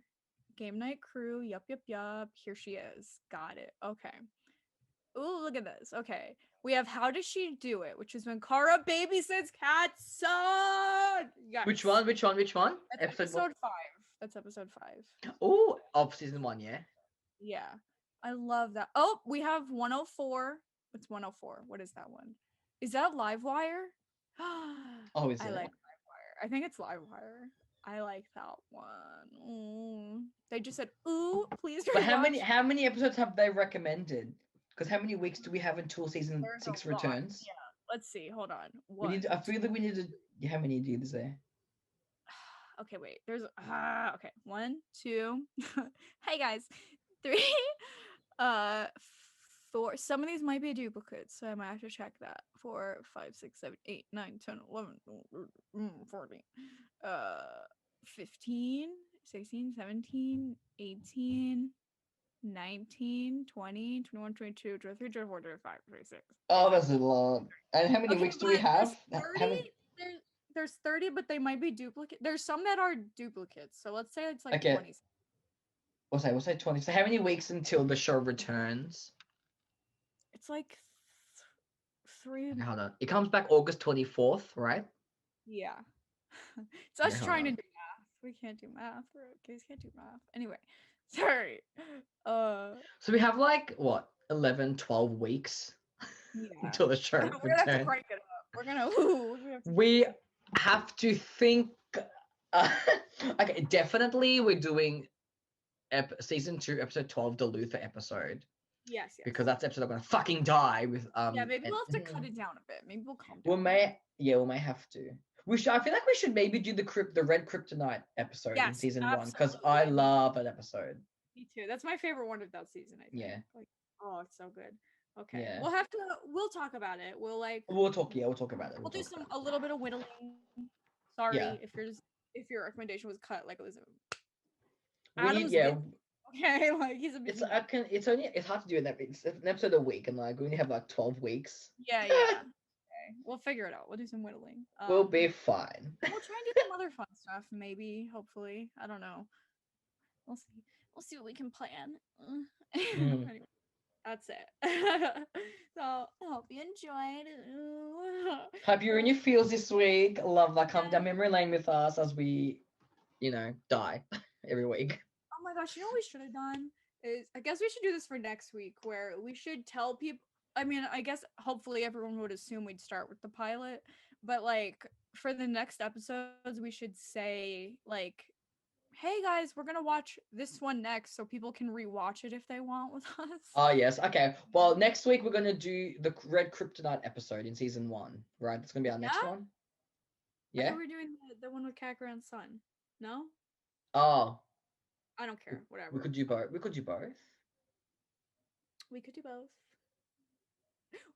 [SPEAKER 1] Game night crew. Yup. Here she is. Got it. Okay. Ooh, look at this. Okay. We have How Does She Do It, which is when Kara babysits Cat's son. Yes.
[SPEAKER 2] Which one?
[SPEAKER 1] That's episode 5. That's episode 5.
[SPEAKER 2] Oh, of season 1, yeah.
[SPEAKER 1] Yeah. I love that. Oh, we have 104. What's 104? What is that one? Is that Livewire?
[SPEAKER 2] Oh, is it?
[SPEAKER 1] I like Livewire. I think it's Livewire. I like that one. They just said, "Ooh, please."
[SPEAKER 2] But how many episodes have they recommended? Because how many weeks do we have until season 6 returns?
[SPEAKER 1] Yeah. Let's see. Hold on.
[SPEAKER 2] I feel like we need to. How many is there?
[SPEAKER 1] Okay, wait. There's okay. 1, 2. Hey guys. 3. 4. Some of these might be duplicates, so I might have to check that. 4, 5, 6, 7, 8, 9, 10, 11, 14. 15, 16, 17, 18, 19, 20, 21, 22, 23, 24, 25, 26.
[SPEAKER 2] Oh, that's a lot. And how many weeks do we have?
[SPEAKER 1] There's 30, but they might be duplicate. There's some that are duplicates. So let's say it's like 20.
[SPEAKER 2] We'll say 20. So how many weeks until the show returns?
[SPEAKER 1] It's like 3
[SPEAKER 2] Okay, hold on. It comes back August 24th, right?
[SPEAKER 1] Yeah. It's
[SPEAKER 2] Okay,
[SPEAKER 1] us
[SPEAKER 2] hold
[SPEAKER 1] trying to
[SPEAKER 2] on.
[SPEAKER 1] do math. We can't do math. Kids can't do math. Anyway, sorry. Uh,
[SPEAKER 2] So we have like what 11, 12 weeks
[SPEAKER 1] yeah.
[SPEAKER 2] until the
[SPEAKER 1] We're
[SPEAKER 2] show
[SPEAKER 1] gonna have to
[SPEAKER 2] returns.
[SPEAKER 1] crank it up. We're gonna. Ooh, we have to crank
[SPEAKER 2] We
[SPEAKER 1] this up.
[SPEAKER 2] have to think. Uh, okay, definitely we're doing season 2, episode 12, the Luther episode,
[SPEAKER 1] Yes, yes.
[SPEAKER 2] because that's the episode I'm gonna fucking die with.
[SPEAKER 1] Yeah, maybe
[SPEAKER 2] And,
[SPEAKER 1] we'll have to cut it down a bit. Maybe we'll calm
[SPEAKER 2] we
[SPEAKER 1] down.
[SPEAKER 2] may have to. We should. I feel like we should maybe do the Red Kryptonite episode in
[SPEAKER 1] Yes,
[SPEAKER 2] season 1 because
[SPEAKER 1] absolutely.
[SPEAKER 2] I love that episode.
[SPEAKER 1] Me too. That's my favorite one of that season, I think.
[SPEAKER 2] Yeah.
[SPEAKER 1] Like, oh, it's so good. Okay.
[SPEAKER 2] Yeah.
[SPEAKER 1] We'll have to we'll talk about it. We'll like
[SPEAKER 2] We'll talk. Yeah, we'll talk about it.
[SPEAKER 1] we'll do
[SPEAKER 2] talk
[SPEAKER 1] some
[SPEAKER 2] about
[SPEAKER 1] a little bit of whittling. Sorry
[SPEAKER 2] Yeah.
[SPEAKER 1] if your recommendation was cut like it was
[SPEAKER 2] it.
[SPEAKER 1] Adam's
[SPEAKER 2] Yeah.
[SPEAKER 1] busy. Okay, like he's a busy
[SPEAKER 2] It's
[SPEAKER 1] man.
[SPEAKER 2] it's hard to do it's an episode a week, and like we only have like 12 weeks.
[SPEAKER 1] Yeah, yeah. Okay. We'll figure it out. We'll do some whittling.
[SPEAKER 2] We'll be fine.
[SPEAKER 1] We'll try and do some other fun stuff, maybe, hopefully. I don't know. We'll see. We'll see what we can plan. Anyway, that's it. So I hope you enjoyed.
[SPEAKER 2] Hope you're in your feels this week. Love that. Come down memory lane with us as we, die every week.
[SPEAKER 1] Oh my gosh, you know what we should have done? Is I guess we should do this for next week where we should tell people. I mean, I guess hopefully everyone would assume we'd start with the pilot, but like for the next episodes, we should say like, "Hey guys, we're gonna watch this one next," so people can rewatch it if they want with us.
[SPEAKER 2] Oh yes. Okay. Well, next week we're gonna do the Red Kryptonite episode in season 1. Right. That's gonna be our next
[SPEAKER 1] Yeah?
[SPEAKER 2] one.
[SPEAKER 1] I
[SPEAKER 2] Yeah.
[SPEAKER 1] thought we were doing the one with Kakarot's son. No,
[SPEAKER 2] Oh,
[SPEAKER 1] I don't care. Whatever.
[SPEAKER 2] we could do both. We could do both.
[SPEAKER 1] We could do both.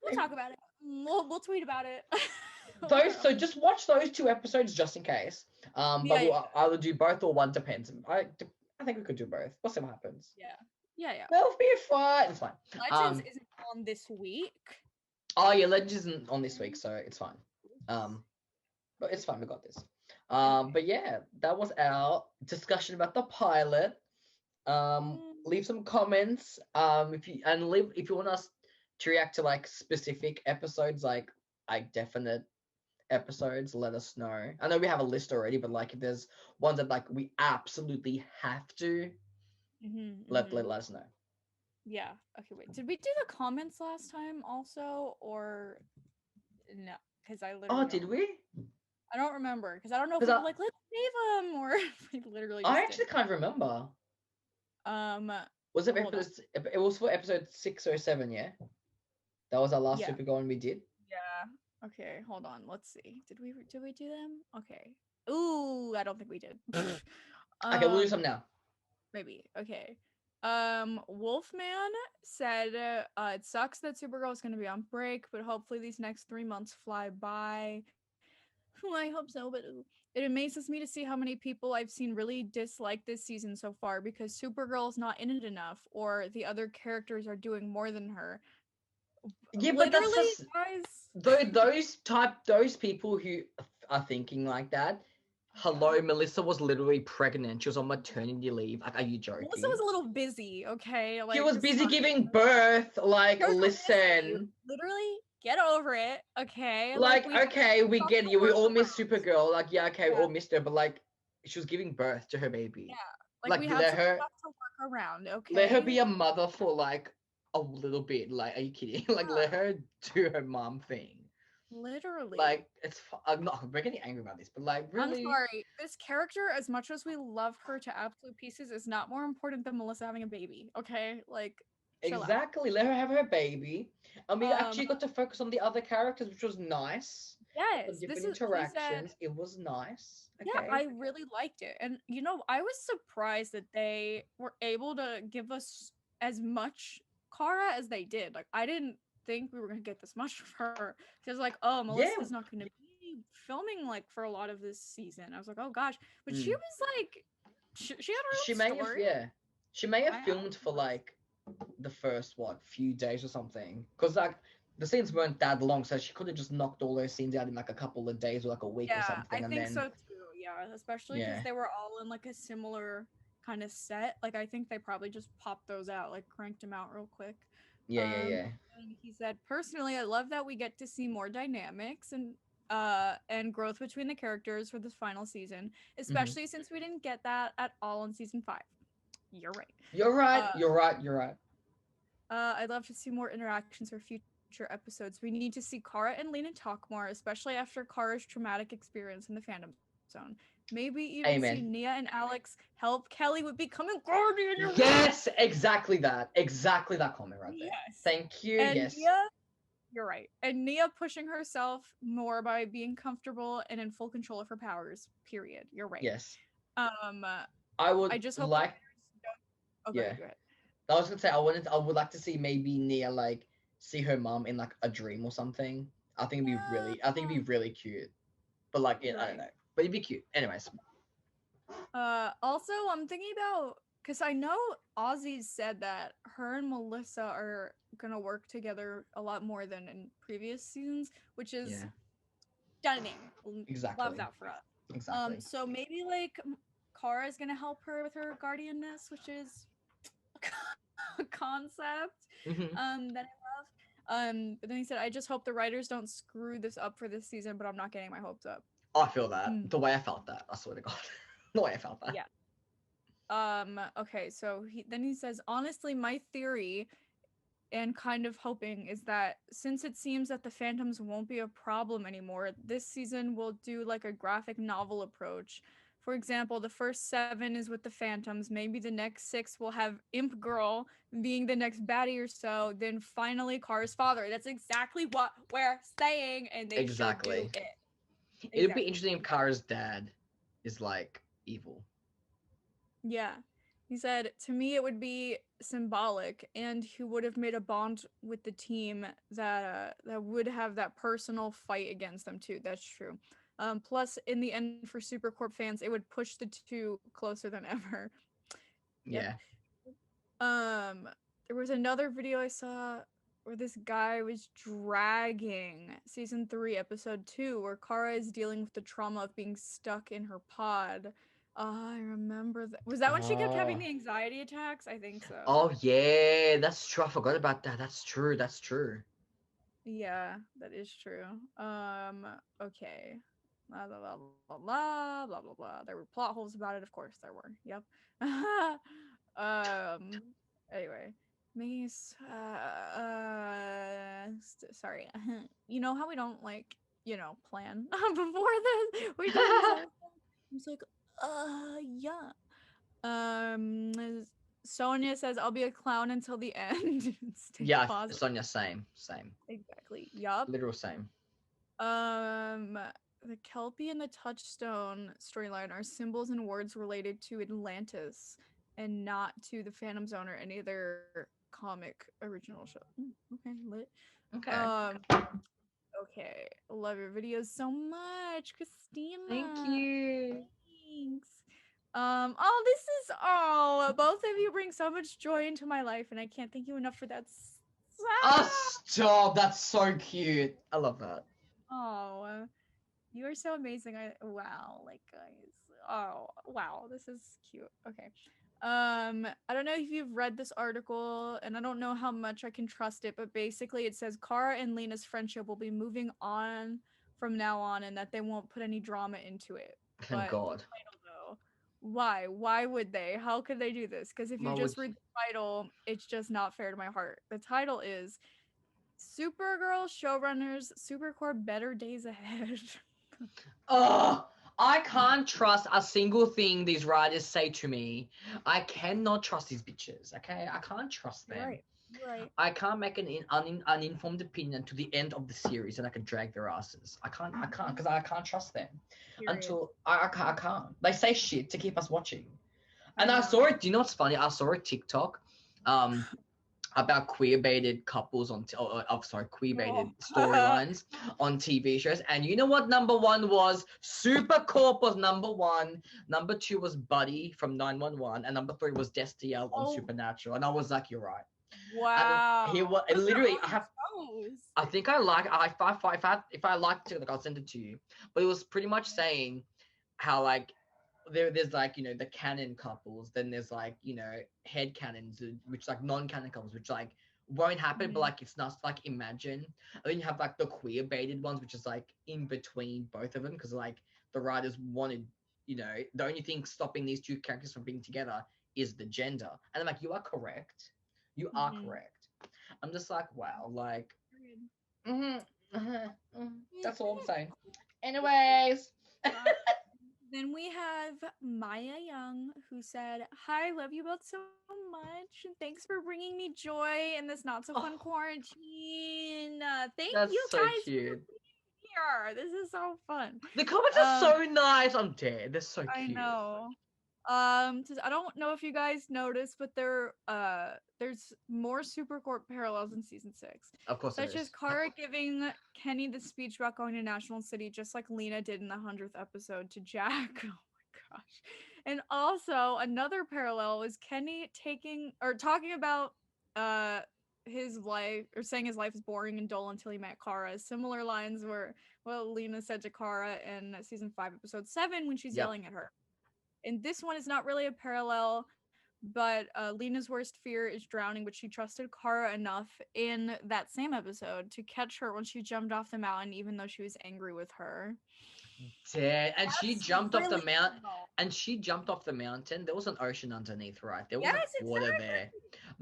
[SPEAKER 1] We'll talk about it. We'll tweet about it.
[SPEAKER 2] So just watch those 2 episodes just in case. But
[SPEAKER 1] Yeah,
[SPEAKER 2] we'll either do both or one, depends. I think we could do both. We'll see what happens.
[SPEAKER 1] Yeah.
[SPEAKER 2] That'll be fine. It's fine.
[SPEAKER 1] Legends isn't on this week.
[SPEAKER 2] Oh yeah, Legends isn't on this week, so it's fine. But it's fine. We got this. But yeah, that was our discussion about the pilot. Leave some comments. If you want us to react to like specific episodes, like definite episodes, let us know. I know we have a list already, but like if there's ones that like we absolutely have to, let us know.
[SPEAKER 1] Yeah. Okay. Wait. Did we do the comments last time also, or no? Because I literally.
[SPEAKER 2] Oh, did we?
[SPEAKER 1] I don't remember because I don't know if we were like let's save them or we literally.
[SPEAKER 2] I actually can't remember. Was it episode? It was for episode 6 or 7, yeah. That was our last Supergirl one we did.
[SPEAKER 1] Yeah. Okay. Hold on. Let's see. Did we do them? Okay. Ooh, I don't think we did.
[SPEAKER 2] Okay, we'll do some now.
[SPEAKER 1] Maybe. Okay. Wolfman said it sucks that Supergirl is going to be on break, but hopefully these next 3 months fly by. I hope so, but it amazes me to see how many people I've seen really dislike this season so far because Supergirl is not in it enough, or the other characters are doing more than her.
[SPEAKER 2] Yeah,
[SPEAKER 1] literally,
[SPEAKER 2] but that's just,
[SPEAKER 1] guys.
[SPEAKER 2] those people who are thinking like that. Hello, Melissa was literally pregnant. She was on maternity leave. Like, are you joking?
[SPEAKER 1] Melissa was a little busy, okay? Like,
[SPEAKER 2] she was busy giving birth. Like, listen.
[SPEAKER 1] Literally, get over it, okay?
[SPEAKER 2] Like okay, we get you. We all miss Supergirl. Like, yeah, okay, we all missed her, but like, she was giving birth to her baby.
[SPEAKER 1] Yeah, like we have let her to work around, okay?
[SPEAKER 2] Let her be a mother for like a little bit. Like, are you kidding? Like, let her do her mom thing.
[SPEAKER 1] Literally.
[SPEAKER 2] Like, we're getting angry about this, but like, really.
[SPEAKER 1] I'm sorry. This character, as much as we love her to absolute pieces, is not more important than Melissa having a baby, okay? Like,
[SPEAKER 2] exactly. Let her have her baby. And we actually got to focus on the other characters, which was nice.
[SPEAKER 1] Yes.
[SPEAKER 2] Different interactions. It was nice. Okay.
[SPEAKER 1] Yeah, I really liked it. And, I was surprised that they were able to give us as much Kara as they did. Like, I didn't think we were going to get this much of her. Because, like, oh, Melissa's not going to be filming, like, for a lot of this season. I was like, oh, gosh. But she was, like, she had her own story.
[SPEAKER 2] She may have filmed for, like, the first, few days or something. Because, like, the scenes weren't that long, so she could have just knocked all those scenes out in, like, a couple of days or, like, a week or something.
[SPEAKER 1] I think so, too. Yeah, especially because they were all in, like, a similar kind of set. Like, I think they probably just popped those out, like, cranked them out real quick.
[SPEAKER 2] Yeah.
[SPEAKER 1] And he said, personally, I love that we get to see more dynamics and growth between the characters for this final season,
[SPEAKER 2] Hmm.
[SPEAKER 1] especially since we didn't get that at all in season 5. You're right.
[SPEAKER 2] You're right.
[SPEAKER 1] Uh,
[SPEAKER 2] You're right. You're right.
[SPEAKER 1] I'd love to see more interactions for future episodes. We need to see Kara and Lena talk more, especially after Kara's traumatic experience in the Phantom Zone. Maybe even see
[SPEAKER 2] Amen.
[SPEAKER 1] Nia and Alex help Kelly with becoming Guardian.
[SPEAKER 2] Yes, exactly that. Exactly that comment right there.
[SPEAKER 1] Yes.
[SPEAKER 2] Thank you.
[SPEAKER 1] And
[SPEAKER 2] Yes.
[SPEAKER 1] Nia, you're right. And Nia pushing herself more by being comfortable and in full control of her powers. Period. You're right.
[SPEAKER 2] Yes.
[SPEAKER 1] Um,
[SPEAKER 2] I would
[SPEAKER 1] I just hope the
[SPEAKER 2] like.
[SPEAKER 1] writers don't. Oh,
[SPEAKER 2] Yeah.
[SPEAKER 1] go ahead.
[SPEAKER 2] I was gonna say I would like to see maybe Nia like see her mom in like a dream or something. I think it'd be really cute. But like I don't
[SPEAKER 1] Right.
[SPEAKER 2] know. But it'd be cute. Anyways.
[SPEAKER 1] Also, I'm thinking about because I know Ozzy said that her and Melissa are gonna work together a lot more than in previous seasons, which is
[SPEAKER 2] Yeah.
[SPEAKER 1] stunning. Love
[SPEAKER 2] Exactly.
[SPEAKER 1] that for us.
[SPEAKER 2] Exactly.
[SPEAKER 1] So maybe like Kara is gonna help her with her guardianness, which is a concept
[SPEAKER 2] Hmm.
[SPEAKER 1] that I love. But then he said, I just hope the writers don't screw this up for this season, but I'm not getting my hopes up.
[SPEAKER 2] I feel that.
[SPEAKER 1] Mm,
[SPEAKER 2] The way I felt that. I swear to God. The way I felt that.
[SPEAKER 1] yeah. Okay, so he says, honestly, my theory and kind of hoping is that since it seems that the phantoms won't be a problem anymore, this season will do like a graphic novel approach. For example, the first 7 is with the phantoms, maybe the next 6 will have Imp Girl being the next baddie or so, then finally Kara's father. That's exactly what we're saying, and they should do
[SPEAKER 2] Exactly.
[SPEAKER 1] it.
[SPEAKER 2] It'd be
[SPEAKER 1] Exactly.
[SPEAKER 2] interesting if Kara's dad is like evil.
[SPEAKER 1] Yeah. He said, to me, it would be symbolic, and he would have made a bond with the team that would have that personal fight against them too. That's true. Plus, in the end, for Supercorp fans, it would push the two closer than ever. Yep.
[SPEAKER 2] Yeah.
[SPEAKER 1] Um, there was another video I saw where this guy was dragging season 3, episode 2, where Kara is dealing with the trauma of being stuck in her pod. I remember that. Was that when she kept having
[SPEAKER 2] Oh.
[SPEAKER 1] the anxiety attacks? I think so.
[SPEAKER 2] Oh yeah, that's true. I forgot about that. That's true. That's true.
[SPEAKER 1] Yeah, that is true. Okay. Blah blah blah blah blah blah blah blah. There were plot holes about it, of course there were. Yep. um. Anyway, Mace. Sorry. You know how we don't like plan before this. We do this all. I'm just like, yeah. Sonia says, "I'll be a clown until the end." Stay
[SPEAKER 2] Yeah,
[SPEAKER 1] positive.
[SPEAKER 2] Sonia, same, same,
[SPEAKER 1] Exactly. Yup.
[SPEAKER 2] literal same.
[SPEAKER 1] Um, the Kelpie and the Touchstone storyline are symbols and words related to Atlantis and not to the Phantom Zone or any other comic original show. Okay, lit.
[SPEAKER 2] Okay,
[SPEAKER 1] Um, okay. Love your videos so much,
[SPEAKER 2] thank
[SPEAKER 1] Christina.
[SPEAKER 2] you.
[SPEAKER 1] Thanks. Both of you bring so much joy into my life, and I can't thank you enough for that.
[SPEAKER 2] Oh, stop! That's so cute. I love that.
[SPEAKER 1] Oh, you are so amazing. Wow, like guys. Oh, wow, this is cute. Okay. I don't know if you've read this article, and I don't know how much I can trust it, but basically it says Kara and Lena's friendship will be moving on from now on, and that they won't put any drama into it.
[SPEAKER 2] Thank
[SPEAKER 1] But the
[SPEAKER 2] God.
[SPEAKER 1] title, though, why? Why would they? How could they do this? Because if you
[SPEAKER 2] Why would
[SPEAKER 1] just read the title, it's just not fair to my heart. The title is Supergirl showrunners Supercore Better Days Ahead.
[SPEAKER 2] Oh, I can't trust a single thing these writers say to me. I cannot trust these bitches. Okay, I can't trust
[SPEAKER 1] You're
[SPEAKER 2] them.
[SPEAKER 1] right. You're right.
[SPEAKER 2] I can't make an uninformed opinion to the end of the series, and I can drag their asses. I can't, because I can't trust them
[SPEAKER 1] Period.
[SPEAKER 2] until I can't. They say shit to keep us watching.
[SPEAKER 1] I
[SPEAKER 2] And I
[SPEAKER 1] know.
[SPEAKER 2] saw it. Do you know what's funny? I saw a TikTok, about queer baited couples on, queer baited
[SPEAKER 1] Oh.
[SPEAKER 2] storylines on TV shows. And you know what number one was? Supercorp was number one. Number two was Buddy from 911, and number three was Destiel on
[SPEAKER 1] Oh,
[SPEAKER 2] Supernatural. And I was like, you're right. And
[SPEAKER 1] wow.
[SPEAKER 2] he was
[SPEAKER 1] Those are
[SPEAKER 2] literally.
[SPEAKER 1] on your toes.
[SPEAKER 2] I think I like. If I liked it, like I'll send it to you. But it was pretty much saying how like there's like the canon couples, then there's like head canons, which like non-canon couples, which like won't happen, but like it's not like imagine. And then you have like the queer baited ones, which is like in between both of them, because like the writers wanted, the only thing stopping these two characters from being together is the gender. And I'm like, you are correct. You are correct. I'm just like, wow, like, that's all I'm saying. Anyways.
[SPEAKER 1] Then we have Maya Young, who said, "Hi, love you both so much, and thanks for bringing me joy in this not so fun quarantine. Thank
[SPEAKER 2] That's
[SPEAKER 1] you
[SPEAKER 2] so
[SPEAKER 1] guys
[SPEAKER 2] cute.
[SPEAKER 1] for being here. This is so fun."
[SPEAKER 2] The comments are so nice. I'm dead. They're so cute.
[SPEAKER 1] I know. I don't know if you guys noticed, but there's more Supercorp parallels in season 6.
[SPEAKER 2] Of course,
[SPEAKER 1] such as Kara giving Kenny the speech about going to National City, just like Lena did in the 100th episode to Jack. Oh my gosh! And also another parallel is Kenny talking about his life, or saying his life is boring and dull until he met Kara. Similar lines were what Lena said to Kara in season 5, episode 7, when she's yelling at her. And this one is not really a parallel, but Lena's worst fear is drowning, but she trusted Kara enough in that same episode to catch her when she jumped off the mountain, even though she was angry with her.
[SPEAKER 2] Dead. And she jumped off the mountain. And she jumped off the mountain. There was an ocean underneath, right? There was water there.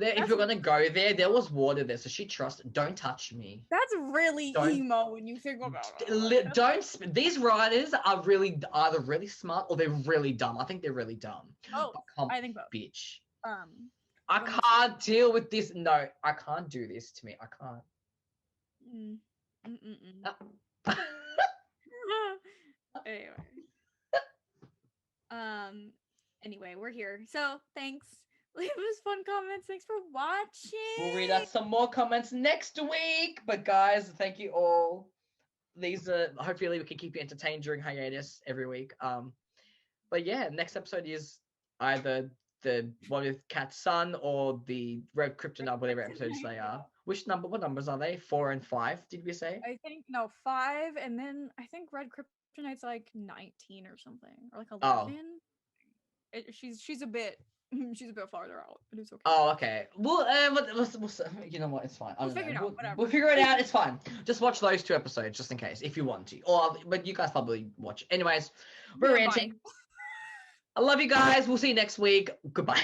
[SPEAKER 2] If you're gonna go there, there was water there. So she trusted. Don't touch me.
[SPEAKER 1] That's really emo when you think about it.
[SPEAKER 2] These writers are really either really smart or they're really dumb. I think they're really dumb.
[SPEAKER 1] Oh, I think both.
[SPEAKER 2] Bitch. I can't deal with this. No, I can't do this to me. I can't.
[SPEAKER 1] Anyway, we're here. So thanks. Leave us fun comments. Thanks for watching.
[SPEAKER 2] We'll read out some more comments next week. But guys, thank you all. These are hopefully we can keep you entertained during hiatus every week. But yeah, next episode is either the one with Cat's son or the Red Kryptonite, whatever episodes they are. What numbers are they? 4 and 5, did we say?
[SPEAKER 1] I think 5, and then I think Red Kryptonite's like 19 or something, or like 11. She's a bit farther out, but it's okay.
[SPEAKER 2] Oh, okay. Well, you know what? It's fine.
[SPEAKER 1] We'll figure it out. Whatever.
[SPEAKER 2] We'll figure it out. It's fine. Just watch those 2 episodes, just in case, if you want to. But you guys probably watch. Anyways, we're ranting. I love you guys. We'll see you next week. Goodbye.